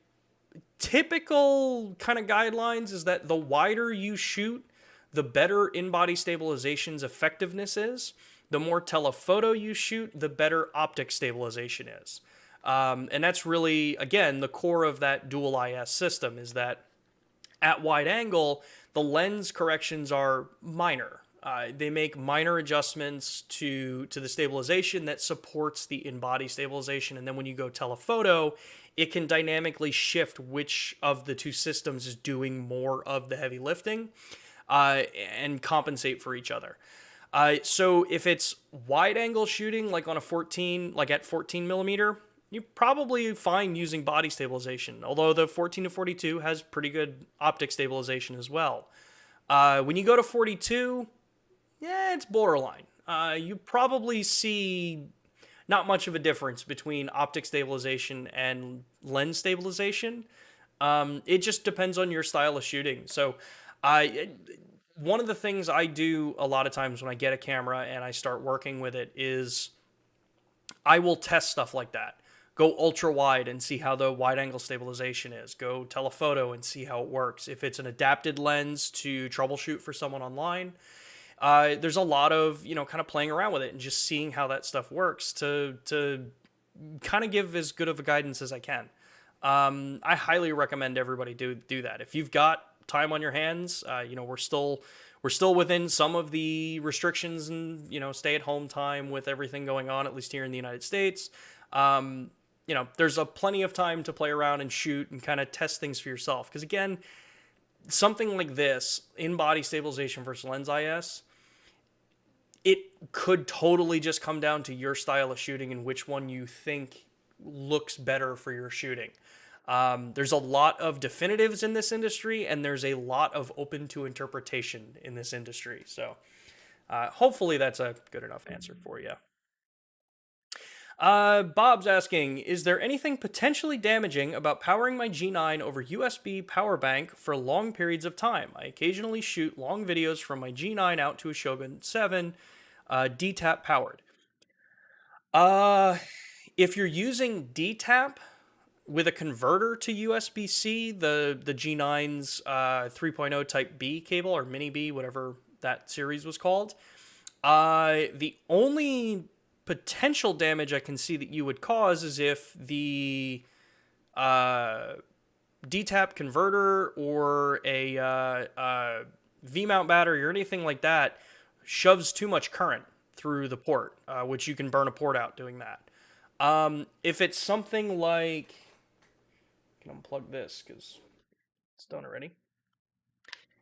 Typical kind of guidelines is that the wider you shoot, the better in-body stabilization's effectiveness is. The more telephoto you shoot, the better optic stabilization is. And that's really, again, the core of that dual IS system, is that at wide angle, the lens corrections are minor. They make minor adjustments to the stabilization that supports the in-body stabilization. And then when you go telephoto, it can dynamically shift which of the two systems is doing more of the heavy lifting, and compensate for each other. So if it's wide angle shooting, like on a 14, like at 14 millimeter, you're probably fine using body stabilization, although the 14 to 42 has pretty good optic stabilization as well. When you go to 42, yeah, it's borderline. You probably see not much of a difference between optic stabilization and lens stabilization. It just depends on your style of shooting. So one of the things I do a lot of times when I get a camera and I start working with it is I will test stuff like that. Go ultra wide and see how the wide angle stabilization is. Go telephoto and see how it works. If it's an adapted lens to troubleshoot for someone online, there's a lot of, kind of playing around with it and just seeing how that stuff works to kind of give as good of a guidance as I can. I highly recommend everybody do that. If you've got time on your hands, we're still within some of the restrictions and, stay at home time with everything going on, at least here in the United States. There's plenty of time to play around and shoot and kind of test things for yourself. Because again, something like this, in-body stabilization versus lens IS, it could totally just come down to your style of shooting and which one you think looks better for your shooting. There's a lot of definitives in this industry, and there's a lot of open to interpretation in this industry. So hopefully that's a good enough answer for you. Bob's asking, is there anything potentially damaging about powering my G9 over USB power bank for long periods of time? I occasionally shoot long videos from my G9 out to a Shogun 7, DTAP powered. If you're using DTAP with a converter to USB-C, the G9's 3.0 Type B cable, or Mini B, whatever that series was called, the only potential damage I can see that you would cause is if the DTAP converter or a V-mount battery or anything like that shoves too much current through the port, which you can burn a port out doing that. If it's something like, I can unplug this because it's done already.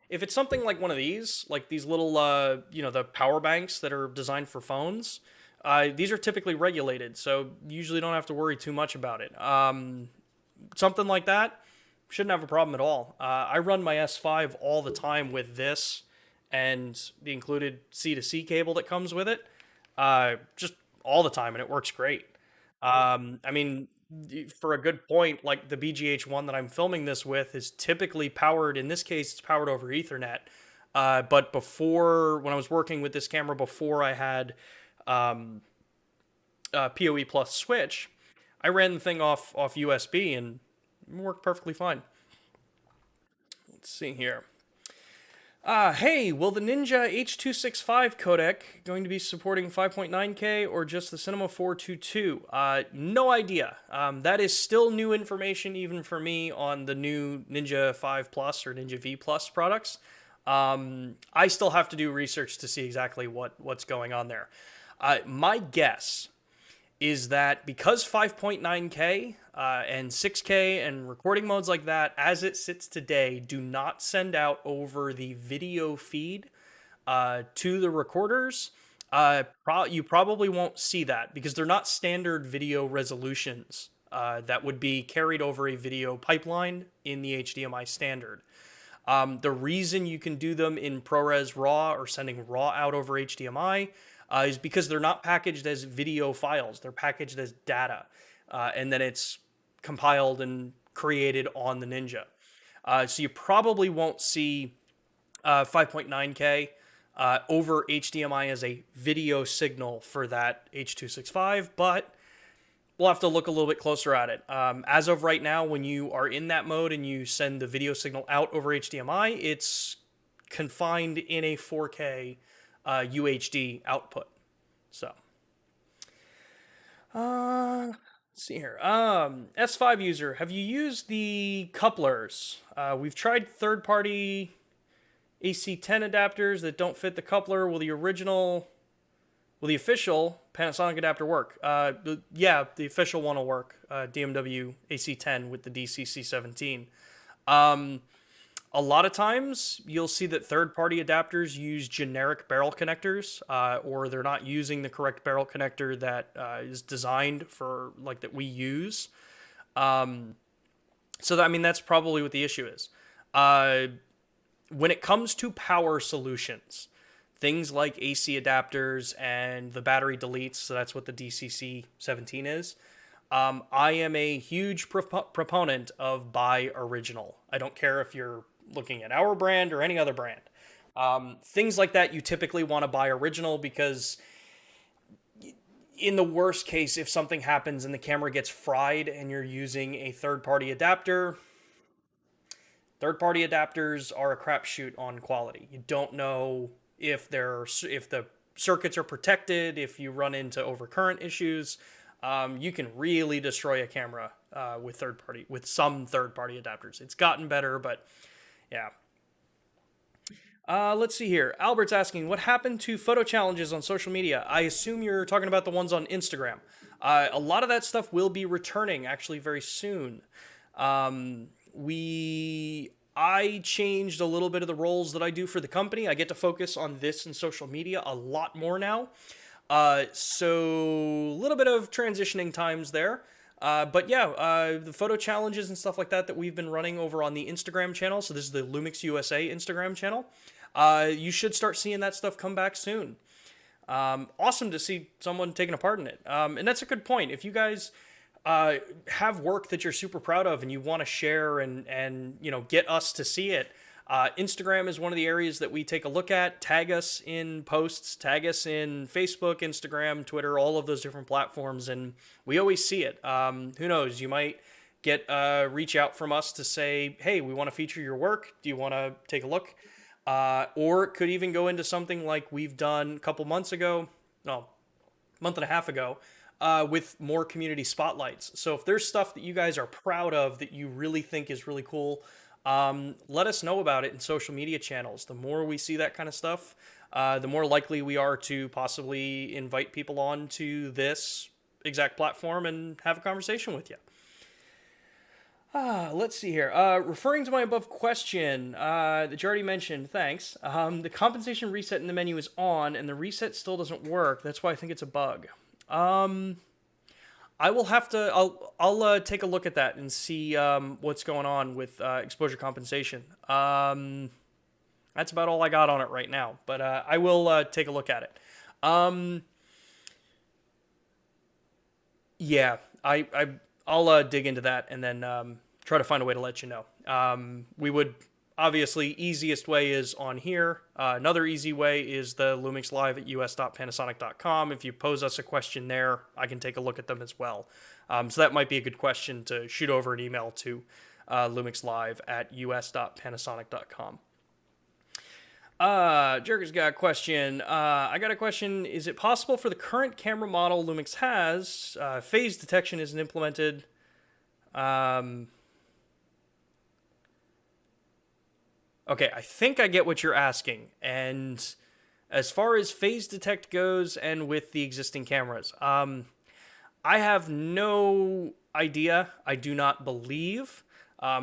If it's something like one of these, like these little, the power banks that are designed for phones, these are typically regulated, so you usually don't have to worry too much about it. Something like that, shouldn't have a problem at all. I run my S5 all the time with this and the included C-to-C cable that comes with it, just all the time, and it works great. I mean, for a good point, like the BGH1 that I'm filming this with is typically powered, in this case, it's powered over Ethernet. But before, when I was working with this camera, before I had PoE Plus switch, I ran the thing off USB and it worked perfectly fine. Let's see here. Hey, will the Ninja H.265 codec going to be supporting 5.9K or just the Cinema 422? No idea. That is still new information even for me on the new Ninja 5 Plus or Ninja V Plus products. I still have to do research to see exactly what's going on there. My guess is that because 5.9K and 6K and recording modes like that, as it sits today, do not send out over the video feed to the recorders, you probably won't see that because they're not standard video resolutions that would be carried over a video pipeline in the HDMI standard. The reason you can do them in ProRes RAW or sending RAW out over HDMI is because they're not packaged as video files. They're packaged as data. And then it's compiled and created on the Ninja. So you probably won't see 5.9K over HDMI as a video signal for that H.265, but we'll have to look a little bit closer at it. As of right now, when you are in that mode and you send the video signal out over HDMI, it's confined in a 4K UHD output. So, let's see here. S5 user, have you used the couplers? We've tried third-party AC10 adapters that don't fit the coupler. Will the official Panasonic adapter work? Yeah, the official one will work. DMW AC10 with the DCC17. A lot of times you'll see that third-party adapters use generic barrel connectors, or they're not using the correct barrel connector that is designed for, like, that we use. So that, I mean, that's probably what the issue is. When it comes to power solutions, things like AC adapters and the battery deletes, so that's what the DCC17 is, I am a huge proponent of buy original. I don't care if you're looking at our brand or any other brand. Things like that, you typically want to buy original because in the worst case, if something happens and the camera gets fried and you're using a third-party adapter, third-party adapters are a crapshoot on quality. You don't know if the circuits are protected, if you run into overcurrent issues. You can really destroy a camera with some third-party adapters. It's gotten better, but yeah. Let's see here. Albert's asking, what happened to photo challenges on social media? I assume you're talking about the ones on Instagram. A lot of that stuff will be returning actually very soon. I changed a little bit of the roles that I do for the company. I get to focus on this and social media a lot more now. So a little bit of transitioning times there. But yeah, the photo challenges and stuff like that we've been running over on the Instagram channel. So this is the LUMIX USA Instagram channel. You should start seeing that stuff come back soon. Awesome to see someone taking a part in it. And that's a good point. If you guys have work that you're super proud of and you want to share and get us to see it, Instagram is one of the areas that we take a look at. Tag us in posts, tag us in Facebook, Instagram, Twitter, all of those different platforms, and we always see it. Who knows? You might get reach out from us to say, hey, we want to feature your work. Do you want to take a look? Or it could even go into something like we've done a couple months ago, month and a half ago, with more community spotlights. So if there's stuff that you guys are proud of that you really think is really cool, let us know about it in social media channels. The more we see that kind of stuff, the more likely we are to possibly invite people on to this exact platform and have a conversation with you. Let's see here. Referring to my above question that you already mentioned, thanks. The compensation reset in the menu is on, and the reset still doesn't work. That's why I think it's a bug. I will have to. I'll take a look at that and see what's going on with exposure compensation. That's about all I got on it right now, but I will take a look at it. Yeah, I'll dig into that and then try to find a way to let you know. We would obviously, easiest way is on here. Another easy way is the lumixlive at us.panasonic.com. If you pose us a question there, I can take a look at them as well. So that might be a good question to shoot over an email to lumixlive at us.panasonic.com. Jerker's got a question. I got a question. Is it possible for the current camera model Lumix has, phase detection isn't implemented? Okay, I think I get what you're asking. And as far as phase detect goes and with the existing cameras, I have no idea. I do not believe,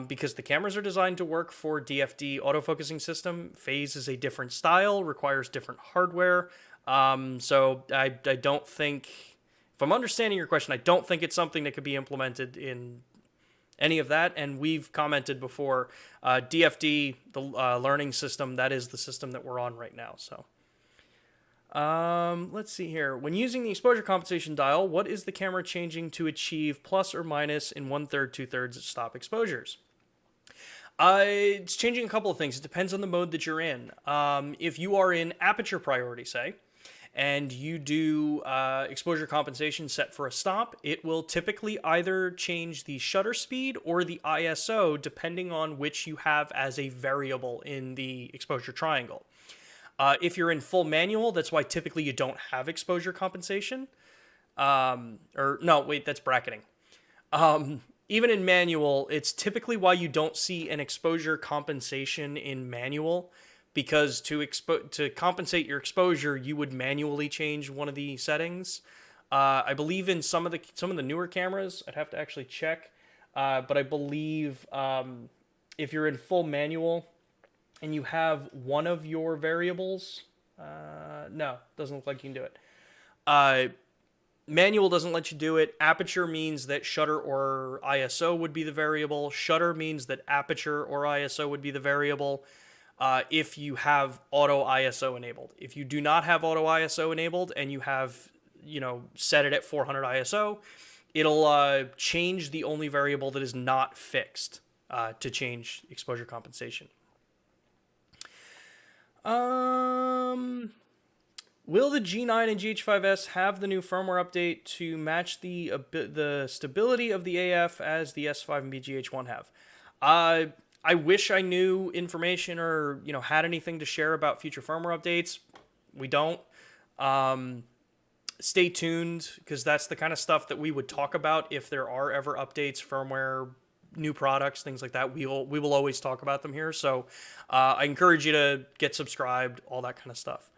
because the cameras are designed to work for DFD autofocusing system. Phase is a different style, requires different hardware. So I don't think, if I'm understanding your question, I don't think it's something that could be implemented in any of that. And we've commented before, DFD, the learning system, that is the system that we're on right now. So Let's see here. When using the exposure compensation dial, what is the camera changing to achieve plus or minus in 1/3, 2/3 stop exposures? It's changing a couple of things. It depends on the mode that you're in. If you are in aperture priority, say, and you do exposure compensation set for a stop, it will typically either change the shutter speed or the ISO depending on which you have as a variable in the exposure triangle. If you're in full manual, that's why typically you don't have exposure compensation. Or no, wait, that's bracketing. Even in manual, it's typically why you don't see an exposure compensation in manual, because to compensate your exposure, you would manually change one of the settings. I believe in some of the newer cameras, I'd have to actually check, but I believe if you're in full manual and you have one of your variables, no, doesn't look like you can do it. Manual doesn't let you do it. Aperture means that shutter or ISO would be the variable. Shutter means that aperture or ISO would be the variable if you have auto ISO enabled. If you do not have auto ISO enabled and you have, set it at 400 ISO, it'll change the only variable that is not fixed to change exposure compensation. Will the G9 and GH5S have the new firmware update to match the stability of the AF as the S5 and BGH1 have? I wish I knew information or had anything to share about future firmware updates. We don't. Stay tuned, because that's the kind of stuff that we would talk about if there are ever updates, firmware, new products, things like that. We will always talk about them here. So I encourage you to get subscribed, all that kind of stuff.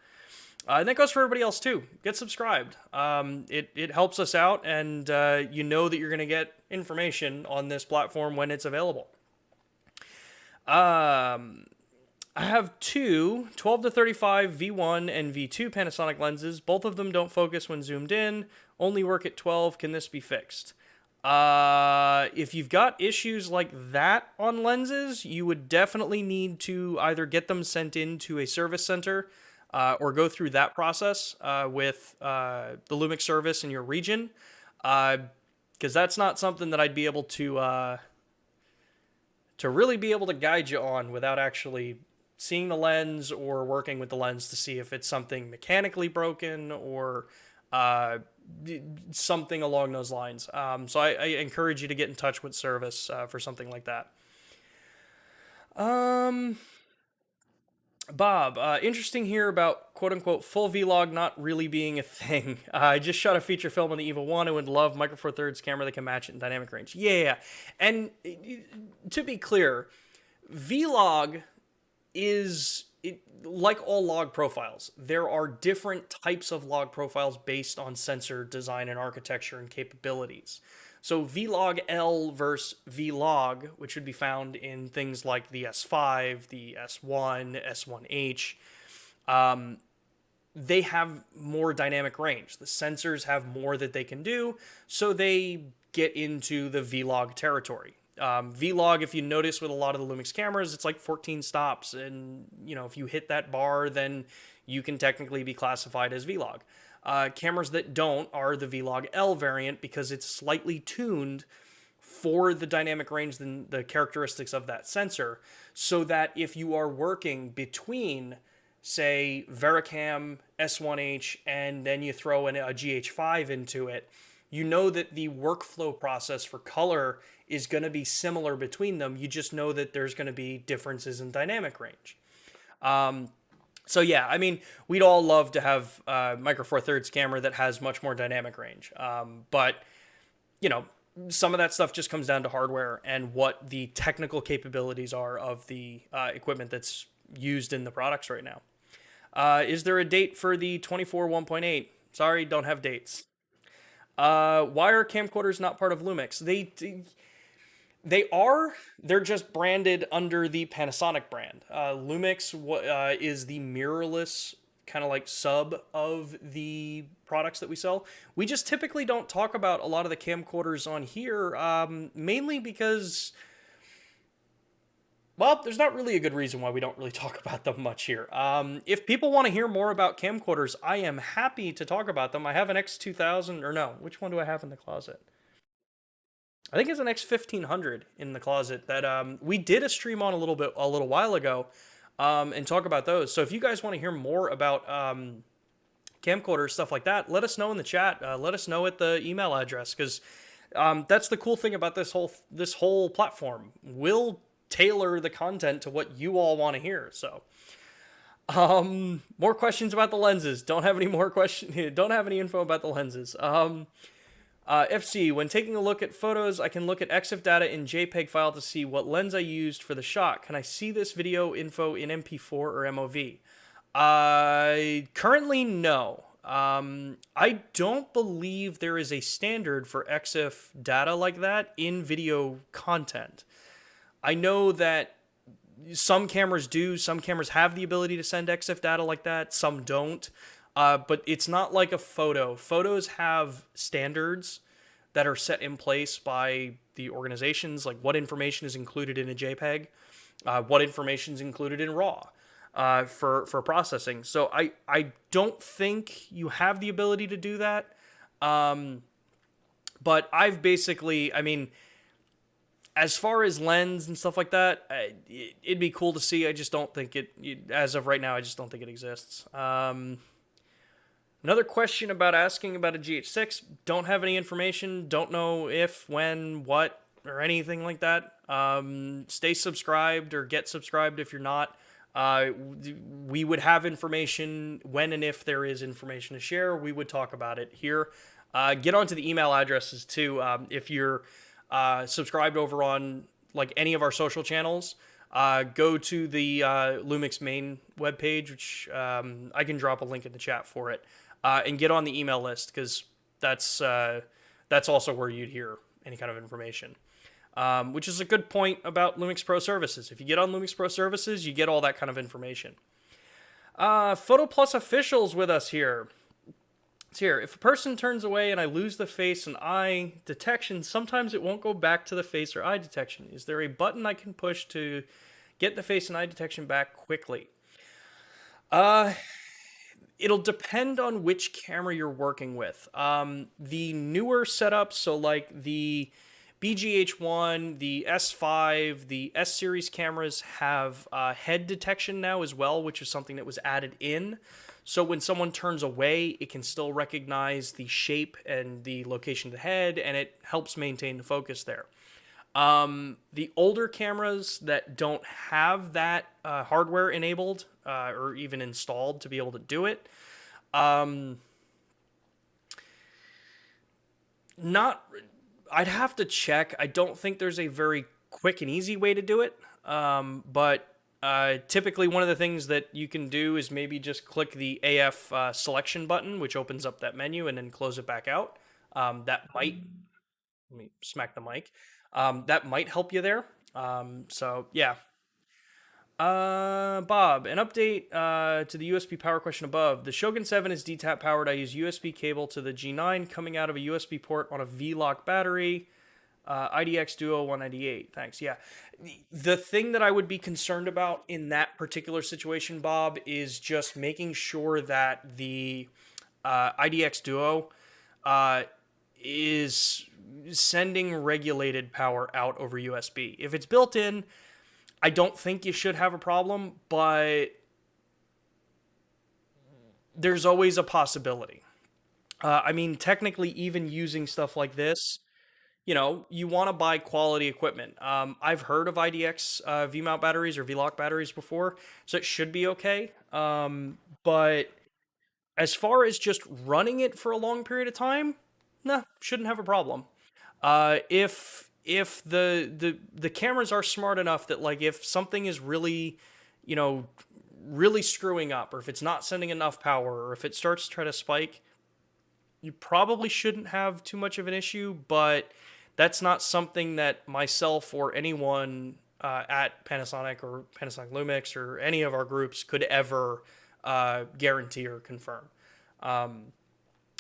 And that goes for everybody else too. Get subscribed. It helps us out, and you know that you're going to get information on this platform when it's available. I have two 12-35 V1 and V2 Panasonic lenses. Both of them don't focus when zoomed in, only work at 12. Can this be fixed? If you've got issues like that on lenses, you would definitely need to either get them sent into a service center or go through that process with the LUMIX service in your region, because that's not something that I'd be able to really be able to guide you on without actually seeing the lens or working with the lens to see if it's something mechanically broken or something along those lines. So I encourage you to get in touch with service for something like that. Bob, interesting here about quote-unquote full vlog not really being a thing. I just shot a feature film on the EVO 1 and would love Micro Four Thirds camera that can match it in dynamic range. Yeah, and to be clear, vlog is, like all log profiles, there are different types of log profiles based on sensor design and architecture and capabilities. So vlog L versus vlog, which would be found in things like the S5, the S1, S1H, they have more dynamic range. The sensors have more that they can do, so they get into the vlog territory. Vlog, if you notice with a lot of the Lumix cameras, it's like 14 stops, and if you hit that bar, then you can technically be classified as vlog. Cameras that don't are the vlog L variant, because it's slightly tuned for the dynamic range and the characteristics of that sensor, so that if you are working between, say, Vericam, S1H, and then you throw in a GH5 into it, you know that the workflow process for color is going to be similar between them. You just know that there's going to be differences in dynamic range. So yeah, I mean, we'd all love to have a Micro Four Thirds camera that has much more dynamic range. But, some of that stuff just comes down to hardware and what the technical capabilities are of the equipment that's used in the products right now. Is there a date for the 24 1.8? Sorry, don't have dates. Why are camcorders not part of Lumix? They are. They're just branded under the Panasonic brand. Lumix is the mirrorless kind of like sub of the products that we sell. We just typically don't talk about a lot of the camcorders on here, mainly because Well, there's not really a good reason why we don't really talk about them much here. If people want to hear more about camcorders, I am happy to talk about them. I have an X2000, or no, which one do I have in the closet? I think it's an X1500 in the closet that we did a stream on a little while ago, and talk about those. So if you guys want to hear more about camcorders, stuff like that, let us know in the chat. Let us know at the email address, because that's the cool thing about this whole platform. We'll tailor the content to what you all want to hear. So, more questions about the lenses. Don't have any more questions. Don't have any info about the lenses. FC, when taking a look at photos, I can look at EXIF data in JPEG file to see what lens I used for the shot. Can I see this video info in MP4 or MOV? Currently, no. I don't believe there is a standard for EXIF data like that in video content. I know that some cameras do, some cameras have the ability to send EXIF data like that, some don't. But it's not like a photo. Photos have standards that are set in place by the organizations, like what information is included in a JPEG, what information is included in RAW for processing. So I don't think you have the ability to do that. But I've basically, I mean, as far as lens and stuff like that, it'd be cool to see. I just don't think as of right now, I just don't think it exists. Another question asking about a GH6. Don't have any information. Don't know if, when, what, or anything like that. Stay subscribed or get subscribed if you're not. We would have information when and if there is information to share. We would talk about it here. Get onto the email addresses too. If you're subscribed over on like any of our social channels, go to the LUMIX main webpage, which I can drop a link in the chat for it. And get on the email list, because that's also where you'd hear any kind of information. Which is a good point about LUMIX Pro Services. If you get on LUMIX Pro Services, you get all that kind of information. Photo Plus Official's with us here. It's here. If a person turns away and I lose the face and eye detection, sometimes it won't go back to the face or eye detection. Is there a button I can push to get the face and eye detection back quickly? It'll depend on which camera you're working with. The newer setups, so like the BGH1, the S5, the S-series cameras have head detection now as well, which is something that was added in. So when someone turns away, it can still recognize the shape and the location of the head, and it helps maintain the focus there. The older cameras that don't have that hardware enabled or even installed to be able to do it, I'd have to check. I don't think there's a very quick and easy way to do it. But typically one of the things that you can do is maybe just click the AF selection button, which opens up that menu, and then close it back out. That might, let me smack the mic. That might help you there. So yeah. Bob, an update to the USB power question above. The Shogun 7 is DTAP powered. I use USB cable to the G9 coming out of a USB port on a V-Lock battery. IDX Duo 198. Thanks. Yeah. The thing that I would be concerned about in that particular situation, Bob, is just making sure that the IDX Duo is sending regulated power out over USB. If it's built in, I don't think you should have a problem, but there's always a possibility. I mean, technically, even using stuff like this, you know, you want to buy quality equipment. I've heard of IDX V-mount batteries or V-Lock batteries before, so it should be okay. But as far as just running it for a long period of time, nah, shouldn't have a problem. If the cameras are smart enough that, like, if something is really, you know, really screwing up, or if it's not sending enough power, or if it starts to try to spike, you probably shouldn't have too much of an issue. But that's not something that myself or anyone at Panasonic or Panasonic Lumix or any of our groups could ever guarantee or confirm,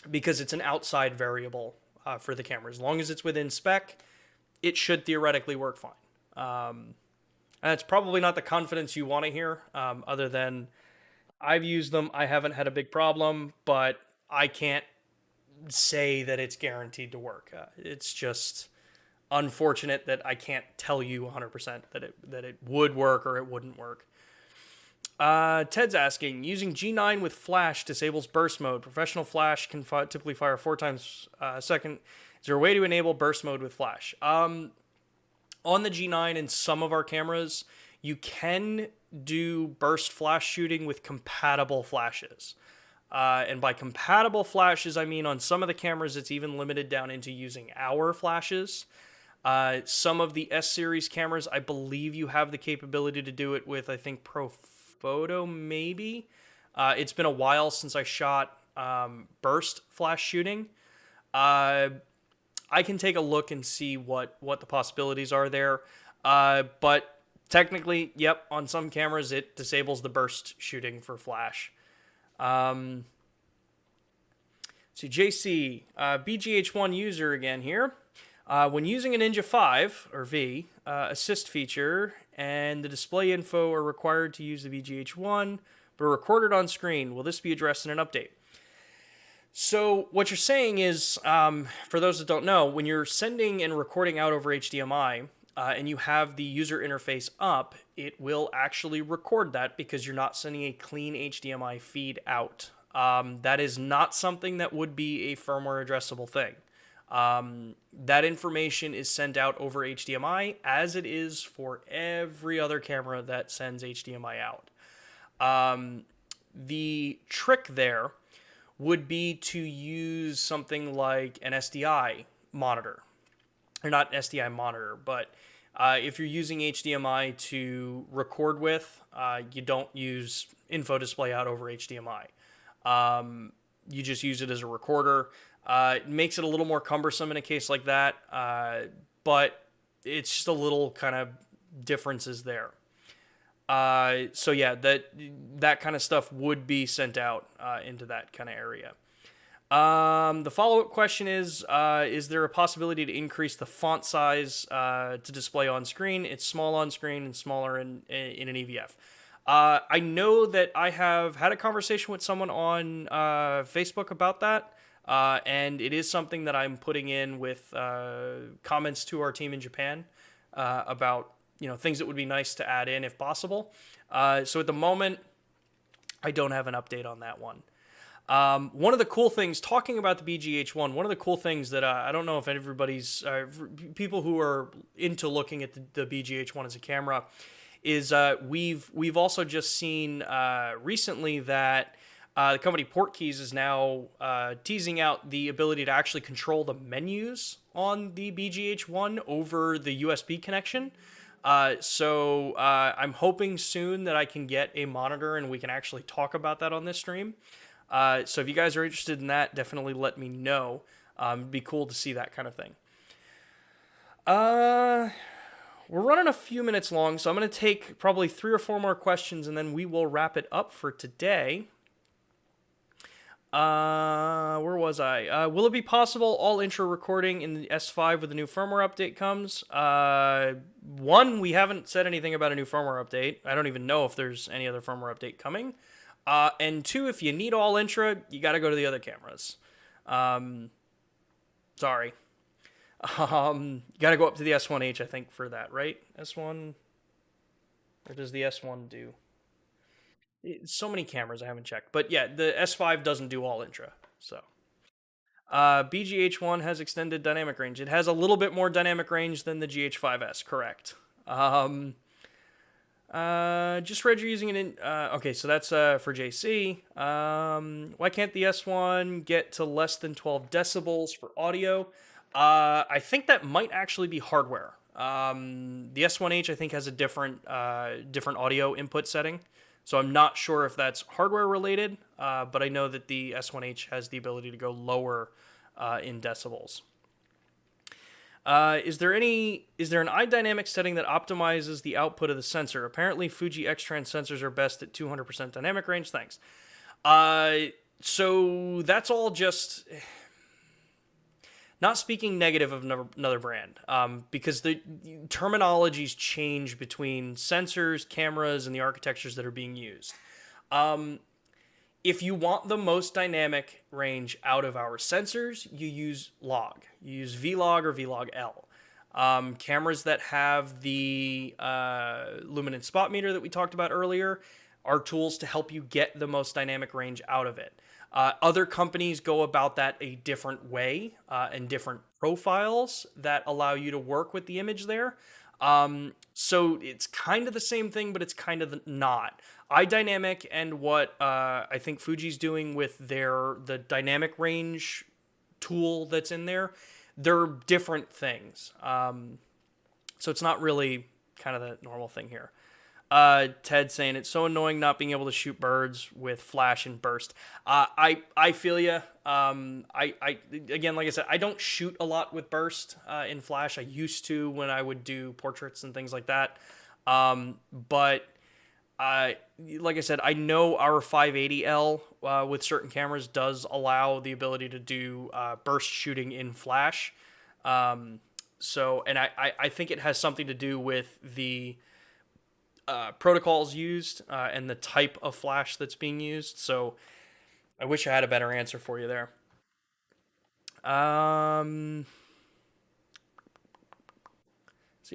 because it's an outside variable for the camera. As long as it's within spec, it should theoretically work fine. And it's probably not the confidence you want to hear, other than I've used them. I haven't had a big problem, but I can't say that it's guaranteed to work. It's just unfortunate that I can't tell you 100% that it would work or it wouldn't work. Ted's asking, using G9 with flash disables burst mode. Professional flash can typically fire 4 times a second. Is there a way to enable burst mode with flash? On the G9 and some of our cameras, you can do burst flash shooting with compatible flashes. And by compatible flashes, I mean on some of the cameras, it's even limited down into using our flashes. Some of the S series cameras, I believe you have the capability to do it with, I think, Profoto, maybe. It's been a while since I shot burst flash shooting. I can take a look and see what the possibilities are there. But technically, yep, on some cameras, it disables the burst shooting for flash. So JC, BGH1 user again here. When using a Ninja 5 or V assist feature and the display info are required to use the BGH1 but are recorded on screen, will this be addressed in an update? So what you're saying is, for those that don't know, when you're sending and recording out over HDMI and you have the user interface up, it will actually record that because you're not sending a clean HDMI feed out. That is not something that would be a firmware addressable thing. That information is sent out over HDMI as it is for every other camera that sends HDMI out. The trick there would be to use something like an SDI monitor. Or not SDI monitor, but if you're using HDMI to record with, you don't use info display out over HDMI. You just use it as a recorder. It makes it a little more cumbersome in a case like that, but it's just a little kind of differences there. So yeah, that kind of stuff would be sent out into that kind of area. The follow-up question is there a possibility to increase the font size to display on screen? It's small on screen and smaller in an EVF. I know that I have had a conversation with someone on Facebook about that, and it is something that I'm putting in with comments to our team in Japan about things that would be nice to add in if possible. So at the moment, I don't have an update on that one. One of the cool things, talking about the BGH1, one of the cool things that I don't know if everybody's, people who are into looking at the BGH1 as a camera, is we've also just seen recently that the company Portkeys is now teasing out the ability to actually control the menus on the BGH1 over the USB connection. So I'm hoping soon that I can get a monitor and we can actually talk about that on this stream. So if you guys are interested in that, definitely let me know. It'd be cool to see that kind of thing. We're running a few minutes long, so I'm going to take probably 3 or 4 more questions, and then we will wrap it up for today. Where was I? Will it be possible all intro recording in the S5 with the new firmware update comes? One, we haven't said anything about a new firmware update. I don't even know if there's any other firmware update coming. And 2, if you need all intro, you got to go to the other cameras. Sorry. You got to go up to the S1H, I think, for that, right? S1, or does the S1 do? So many cameras I haven't checked, but yeah, the S5 doesn't do all intra. So, BGH1 has extended dynamic range. It has a little bit more dynamic range than the GH5S, correct? Just read you're using it in. Okay, so that's for JC. Why can't the S1 get to less than 12 decibels for audio? I think that might actually be hardware. The S1H I think has a different audio input setting, so I'm not sure if that's hardware related. But I know that the S1H has the ability to go lower in decibels. Is there an iDynamic setting that optimizes the output of the sensor? Apparently, Fuji X-Trans sensors are best at 200% dynamic range. Thanks. So that's all just not speaking negative of another brand, because the terminologies change between sensors, cameras, and the architectures that are being used. If you want the most dynamic range out of our sensors, you use log. You use vlog or vlog-L. Cameras that have the luminance spot meter that we talked about earlier are tools to help you get the most dynamic range out of it. Other companies go about that a different way and different profiles that allow you to work with the image there. So it's kind of the same thing, but it's kind of not. iDynamic and what I think Fuji's doing with the dynamic range tool that's in there, they're different things. So it's not really kind of the normal thing here. Ted saying it's so annoying not being able to shoot birds with flash and burst. I feel you. I again, like I said, I don't shoot a lot with burst in flash. I used to when I would do portraits and things like that. But like I said, I know our 580L with certain cameras does allow the ability to do burst shooting in flash. So, and I think it has something to do with the protocols used and the type of flash that's being used. So I wish I had a better answer for you there. So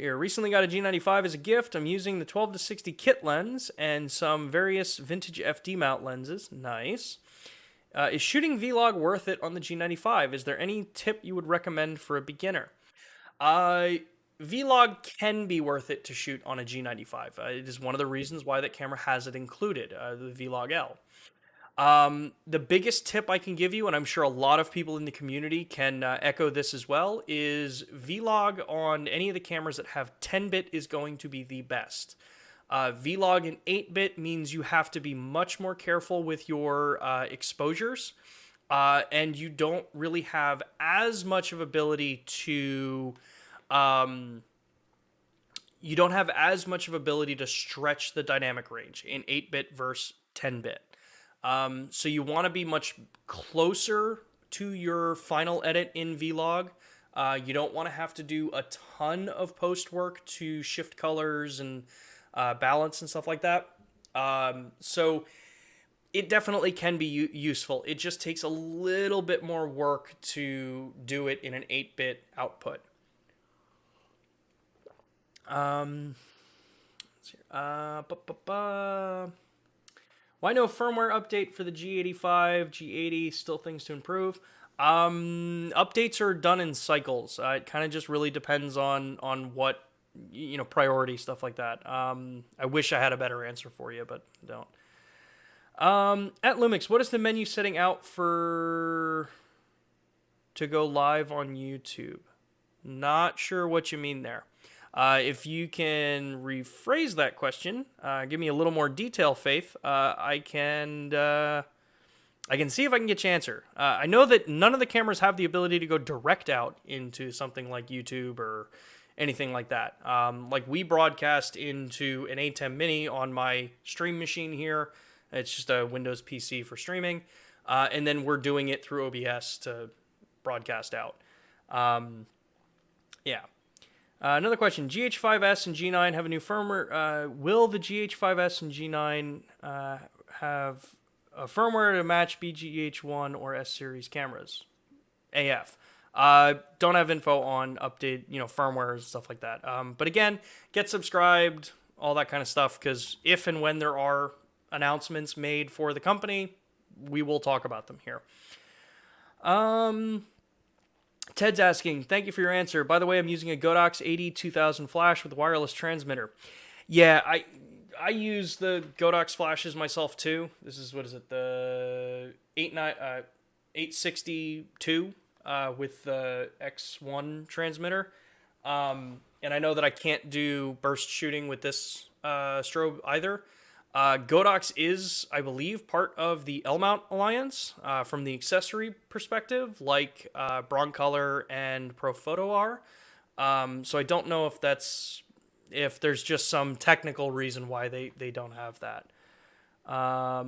here, recently got a G95 as a gift. I'm using the 12 to 60 kit lens and some various vintage FD mount lenses. Nice. Is shooting vlog worth it on the G95? Is there any tip you would recommend for a beginner? Vlog can be worth it to shoot on a G95. It is one of the reasons why that camera has it included, the Vlog-L. The biggest tip I can give you, and I'm sure a lot of people in the community can echo this as well, is Vlog on any of the cameras that have 10-bit is going to be the best. Vlog in 8-bit means you have to be much more careful with your exposures, and you don't really have as much of ability to... you don't have as much of ability to stretch the dynamic range in 8-bit versus 10-bit. So you want to be much closer to your final edit in Vlog. You don't want to have to do a ton of post work to shift colors and balance and stuff like that. So it definitely can be useful. It just takes a little bit more work to do it in an 8-bit output. Why no firmware update for the G85, G80? Still things to improve. Updates are done in cycles. It kind of just really depends on what, priority, stuff like that. I wish I had a better answer for you, but I don't. At Lumix, what is the menu setting out to go live on YouTube? Not sure what you mean there. If you can rephrase that question, give me a little more detail, Faith, I can see if I can get you an answer. I know that none of the cameras have the ability to go direct out into something like YouTube or anything like that. Like we broadcast into an A10 Mini on my stream machine here. It's just a Windows PC for streaming. And then we're doing it through OBS to broadcast out. Yeah. Another question, GH5S and G9 have a new firmware. Will the GH5S and G9 have a firmware to match BGH1 or S-series cameras? AF. Don't have info on update, firmware and stuff like that. But again, get subscribed, all that kind of stuff, because if and when there are announcements made for the company, we will talk about them here. Ted's asking, thank you for your answer. By the way, I'm using a Godox 80-2000 flash with wireless transmitter. Yeah, I use the Godox flashes myself too. This is, the 862 with the X1 transmitter. And I know that I can't do burst shooting with this strobe either. Godox is, I believe, part of the L-Mount Alliance from the accessory perspective, like Broncolor and Profoto are. So I don't know if there's just some technical reason why they don't have that. A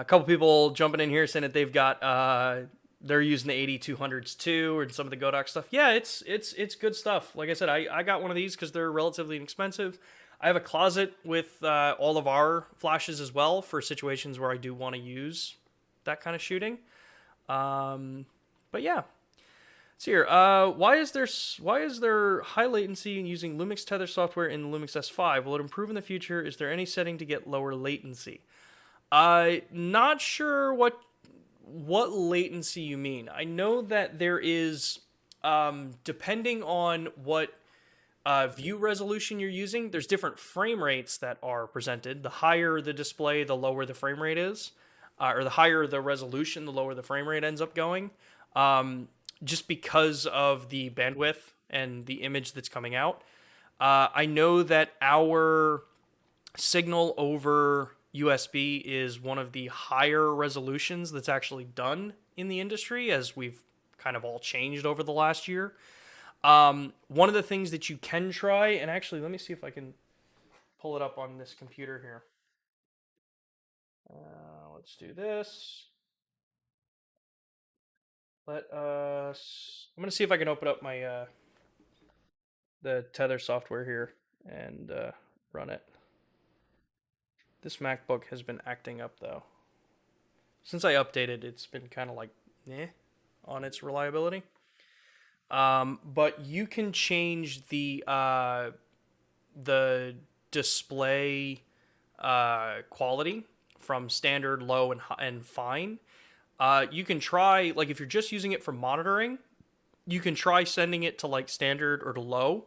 couple people jumping in here saying that they've got they're using the 8200s too, and some of the Godox stuff. Yeah, it's good stuff. Like I said, I got one of these because they're relatively inexpensive. I have a closet with all of our flashes as well for situations where I do want to use that kind of shooting. But yeah, it's here. Why is there high latency in using Lumix tether software in the Lumix S5? Will it improve in the future? Is there any setting to get lower latency? Not sure what latency you mean. I know that there is, depending on what view resolution you're using, there's different frame rates that are presented. The higher the display, the lower the frame rate is, or the higher the resolution, the lower the frame rate ends up going, just because of the bandwidth and the image that's coming out. I know that our signal over USB is one of the higher resolutions that's actually done in the industry, as we've kind of all changed over the last year. One of the things that you can try, and actually, let me see if I can pull it up on this computer here. Let's do this. I'm gonna see if I can open up my the Tether software here and run it. This MacBook has been acting up though. Since I updated, it's been kind of like on its reliability. But you can change the display quality from standard, low, and fine. You can try, like, if you're just using it for monitoring, you can try sending it to like standard or to low.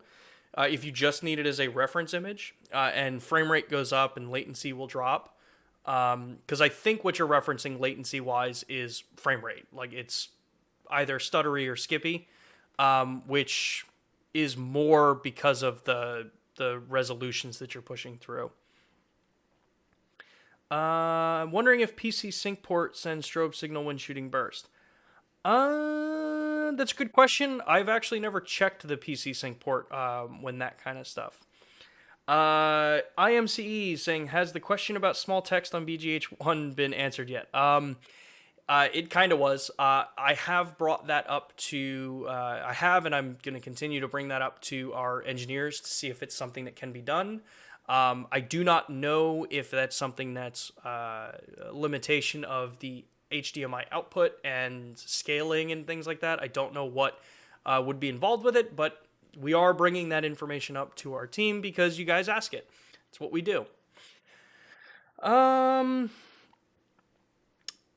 If you just need it as a reference image, and frame rate goes up and latency will drop. Because I think what you're referencing latency wise is frame rate. Like, it's either stuttery or skippy, which is more because of the resolutions that you're pushing through. I'm wondering if PC sync port sends strobe signal when shooting burst. That's a good question. I've actually never checked the PC sync port when that kind of stuff. IMCE saying, has the question about small text on BGH1 been answered yet? It kind of was. I have brought that up to, and I'm going to continue to bring that up to our engineers to see if it's something that can be done. I do not know if that's something that's a limitation of the HDMI output and scaling and things like that. I don't know what would be involved with it, but we are bringing that information up to our team because you guys ask it. It's what we do.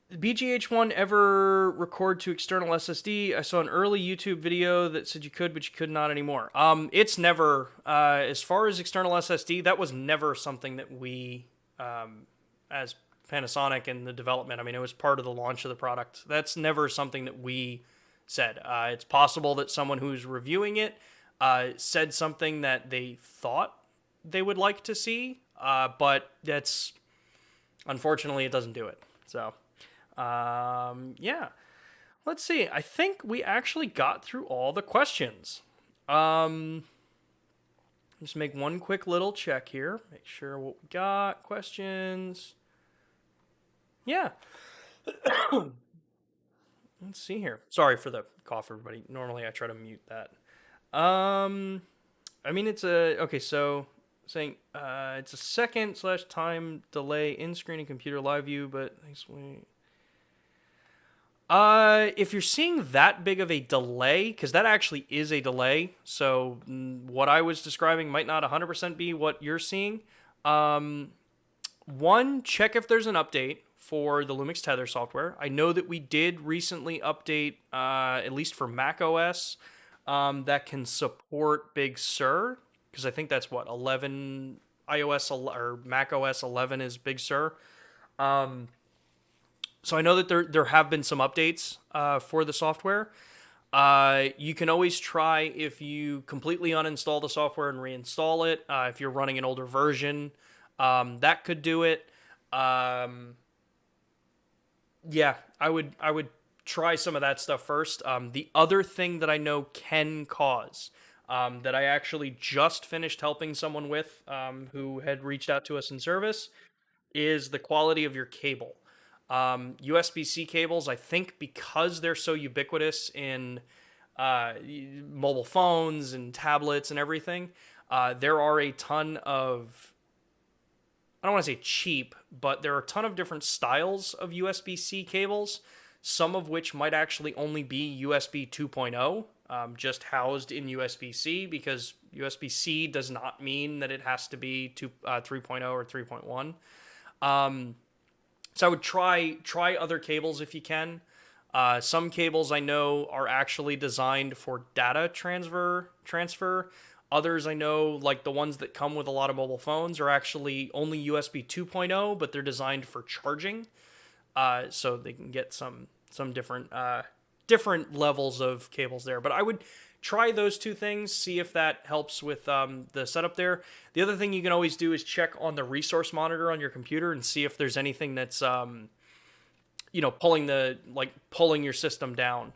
BGH1 ever record to external SSD? I saw an early YouTube video that said you could, but you could not anymore. It's never, as far as external SSD, that was never something that we, as Panasonic and the development, I mean, it was part of the launch of the product. That's never something that we said. It's possible that someone who's reviewing it said something that they thought they would like to see, but that's, unfortunately, it doesn't do it. So, yeah. Let's see. I think we actually got through all the questions. Just make one quick little check here. Make sure what we got. Questions. Yeah. Let's see here. Sorry for the cough, everybody. Normally I try to mute that. I mean, it's a, okay, so saying it's a second/time delay in screen and computer live view, but if you're seeing that big of a delay, because that actually is a delay, so what I was describing might not 100% be what you're seeing. One, check if there's an update for the Lumix Tether software. I know that we did recently update, at least for Mac OS, that can support Big Sur, because I think that's what, 11, iOS or Mac OS 11 is Big Sur. So I know that there have been some updates for the software. You can always try, if you completely uninstall the software and reinstall it, if you're running an older version, that could do it. Yeah, I would try some of that stuff first. The other thing that I know can cause, that I actually just finished helping someone with, who had reached out to us in service, is the quality of your cable. USB-C cables, I think because they're so ubiquitous in mobile phones and tablets and everything, there are a ton of, I don't want to say cheap, but there are a ton of different styles of USB-C cables, some of which might actually only be USB 2.0, just housed in USB-C, because USB-C does not mean that it has to be 3.0 or 3.1. So I would try other cables if you can. Some cables I know are actually designed for data transfer. Others I know, like the ones that come with a lot of mobile phones, are actually only USB 2.0, but they're designed for charging. So they can get some different levels of cables there. But I would try those two things, see if that helps with the setup there. The other thing you can always do is check on the resource monitor on your computer and see if there's anything that's pulling your system down,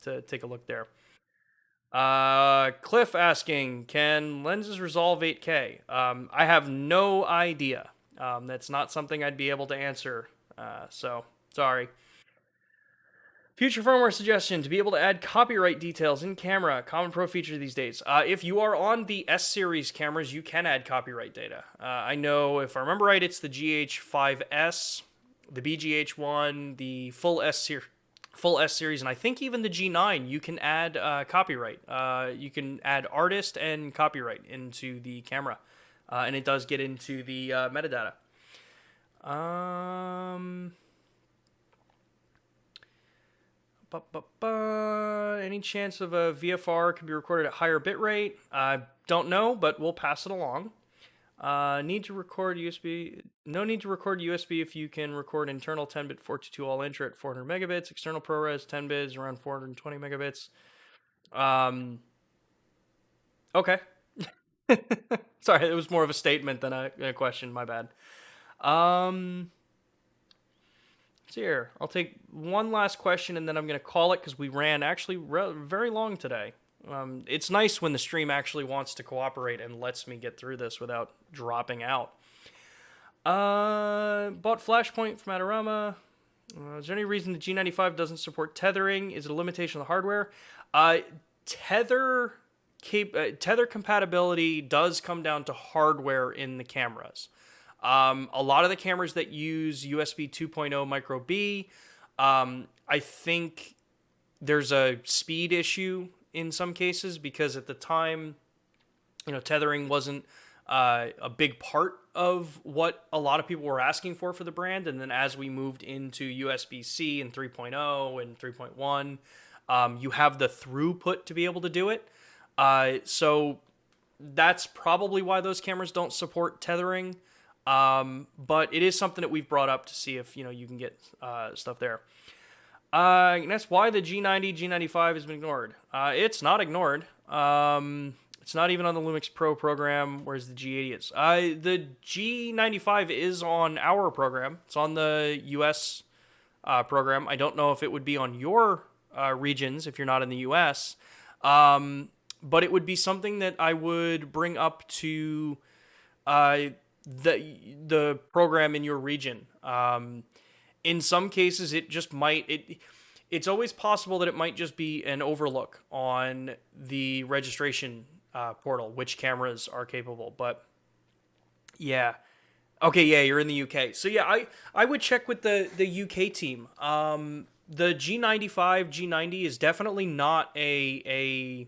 to take a look there. Cliff asking, can lenses resolve 8K? I have no idea. That's not something I'd be able to answer. So sorry. Future firmware suggestion: to be able to add copyright details in camera, common pro feature these days. If you are on the S series cameras, you can add copyright data. I know, if I remember right, it's the GH5S, the BGH1, the full S series, and I think even the G9, you can add copyright. You can add artist and copyright into the camera, and it does get into the metadata. Any chance of a VFR can be recorded at higher bitrate? I don't know, but we'll pass it along. Need to record USB. No need to record USB if you can record internal 10-bit 422 all intra at 400 megabits. External ProRes 10 bits around 420 megabits. Okay. Sorry, it was more of a statement than a question. My bad. So here, I'll take one last question and then I'm going to call it, because we ran actually very long today. It's nice when the stream actually wants to cooperate and lets me get through this without dropping out. Bought Flashpoint from Adorama. Is there any reason the G95 doesn't support tethering? Is it a limitation of the hardware? Tether compatibility does come down to hardware in the cameras. A lot of the cameras that use USB 2.0 Micro B, I think there's a speed issue in some cases, because at the time, tethering wasn't a big part of what a lot of people were asking for the brand. And then as we moved into USB-C and 3.0 and 3.1, you have the throughput to be able to do it. So that's probably why those cameras don't support tethering. But it is something that we've brought up to see if, you can get stuff there. And that's why the G90, G95 has been ignored. It's not ignored. It's not even on the LUMIX Pro program, whereas the G80 is. The G95 is on our program. It's on the US program. I don't know if it would be on your regions if you're not in the US. But it would be something that I would bring up to the program in your region. In some cases, it just might, it's always possible that it might just be an overlook on the registration portal, which cameras are capable. But yeah. Okay, yeah, you're in the UK. So yeah, I would check with the UK team. The G95, G90 is definitely not a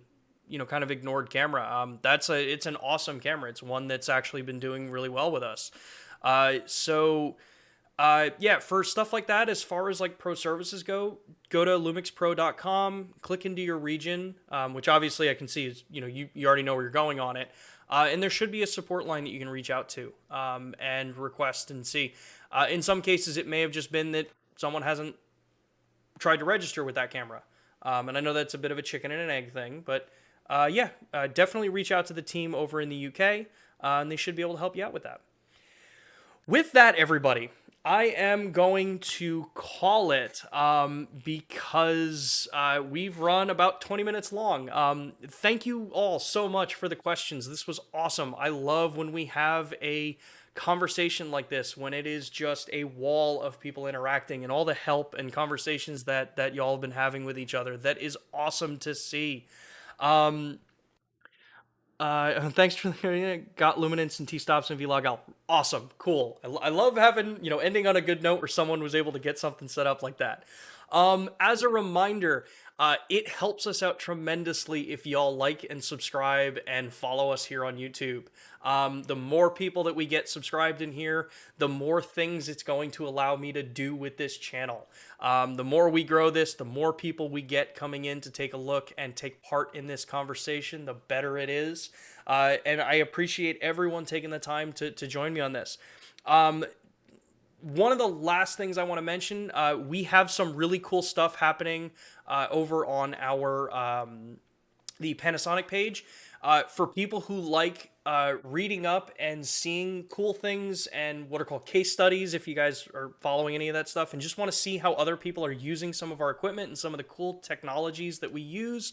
kind of ignored camera. It's an awesome camera. It's one that's actually been doing really well with us. Yeah, for stuff like that, as far as like pro services go to lumixpro.com, click into your region, which obviously I can see is, you already know where you're going on it. And there should be a support line that you can reach out to, and request and see. In some cases, it may have just been that someone hasn't tried to register with that camera. And I know that's a bit of a chicken and an egg thing, but definitely reach out to the team over in the UK, and they should be able to help you out with that. With that, everybody, I am going to call it, because we've run about 20 minutes long. Thank you all so much for the questions. This was awesome. I love when we have a conversation like this, when it is just a wall of people interacting and all the help and conversations that y'all have been having with each other, that is awesome to see. Um, Thanks for got Luminance and T stops and vlog out. Awesome, cool. I love having ending on a good note where someone was able to get something set up like that. As a reminder, it helps us out tremendously if y'all like and subscribe and follow us here on YouTube. The more people that we get subscribed in here, the more things it's going to allow me to do with this channel. The more we grow this, the more people we get coming in to take a look and take part in this conversation, the better it is. And I appreciate everyone taking the time to join me on this. One of the last things I want to mention, we have some really cool stuff happening over on our the Panasonic page. For people who like reading up and seeing cool things and what are called case studies, if you guys are following any of that stuff and just want to see how other people are using some of our equipment and some of the cool technologies that we use,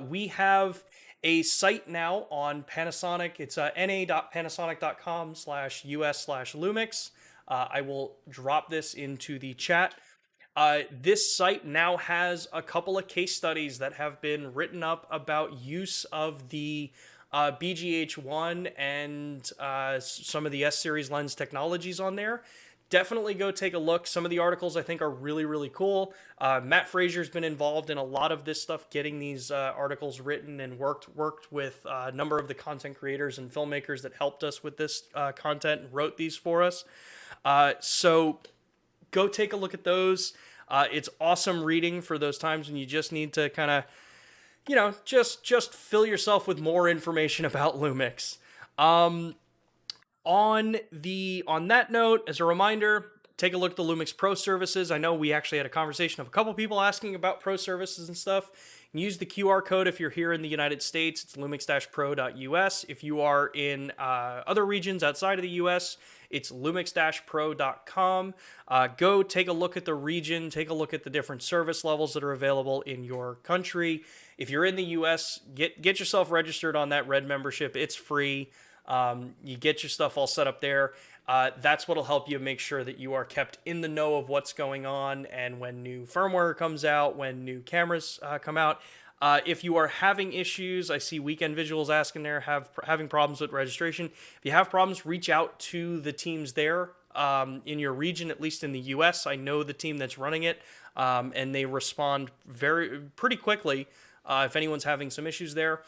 we have a site now on Panasonic. It's na.panasonic.com/us/lumix. I will drop this into the chat. This site now has a couple of case studies that have been written up about use of the BGH1 and some of the S-Series lens technologies on there. Definitely go take a look. Some of the articles I think are really, really cool. Matt Fraser's been involved in a lot of this stuff, getting these articles written, and worked with a number of the content creators and filmmakers that helped us with this content and wrote these for us. So go take a look at those. It's awesome reading for those times when you just need to kind of, just fill yourself with more information about Lumix. On that note, as a reminder, take a look at the Lumix Pro services. I know we actually had a conversation of a couple people asking about Pro services and stuff. Use the QR code if you're here in the United States. It's lumix-pro.us. If you are in other regions outside of the US, it's lumix-pro.com. Go take a look at the region, take a look at the different service levels that are available in your country. If you're in the US, get yourself registered on that Red membership. It's free. You get your stuff all set up there. That's what'll help you make sure that you are kept in the know of what's going on, and when new firmware comes out, when new cameras come out. If you are having issues, I see Weekend Visuals asking there, having problems with registration. If you have problems, reach out to the teams there in your region, at least in the US. I know the team that's running it, and they respond pretty quickly if anyone's having some issues there.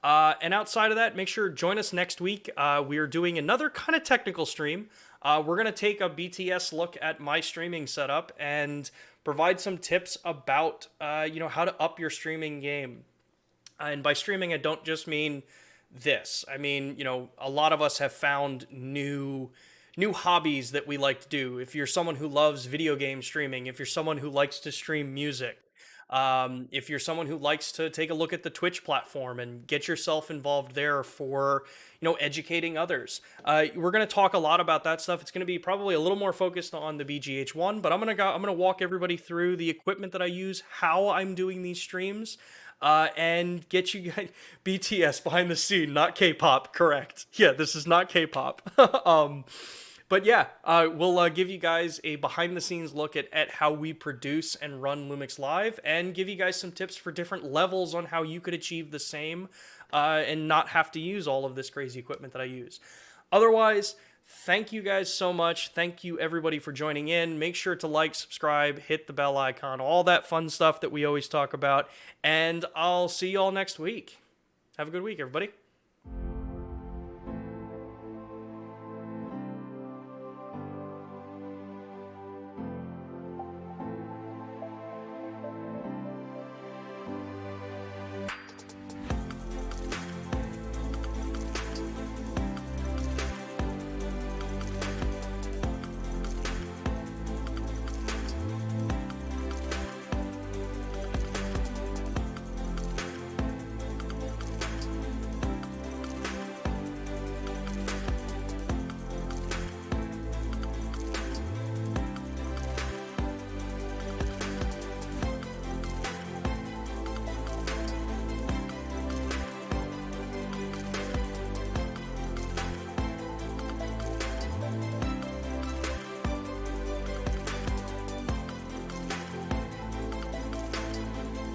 And outside of that, make sure to join us next week. We are doing another kind of technical stream. We're going to take a BTS look at my streaming setup and provide some tips about, how to up your streaming game. And by streaming, I don't just mean this. I mean, a lot of us have found new hobbies that we like to do. If you're someone who loves video game streaming, if you're someone who likes to stream music, if you're someone who likes to take a look at the Twitch platform and get yourself involved there for, educating others. We're going to talk a lot about that stuff. It's going to be probably a little more focused on the BGH1, but I'm going to walk everybody through the equipment that I use, how I'm doing these streams, and get you guys BTS behind the scene, not K-pop, correct. Yeah, this is not K-pop. But yeah, we'll give you guys a behind-the-scenes look at how we produce and run Lumix Live, and give you guys some tips for different levels on how you could achieve the same and not have to use all of this crazy equipment that I use. Otherwise, thank you guys so much. Thank you, everybody, for joining in. Make sure to like, subscribe, hit the bell icon, all that fun stuff that we always talk about, and I'll see you all next week. Have a good week, everybody.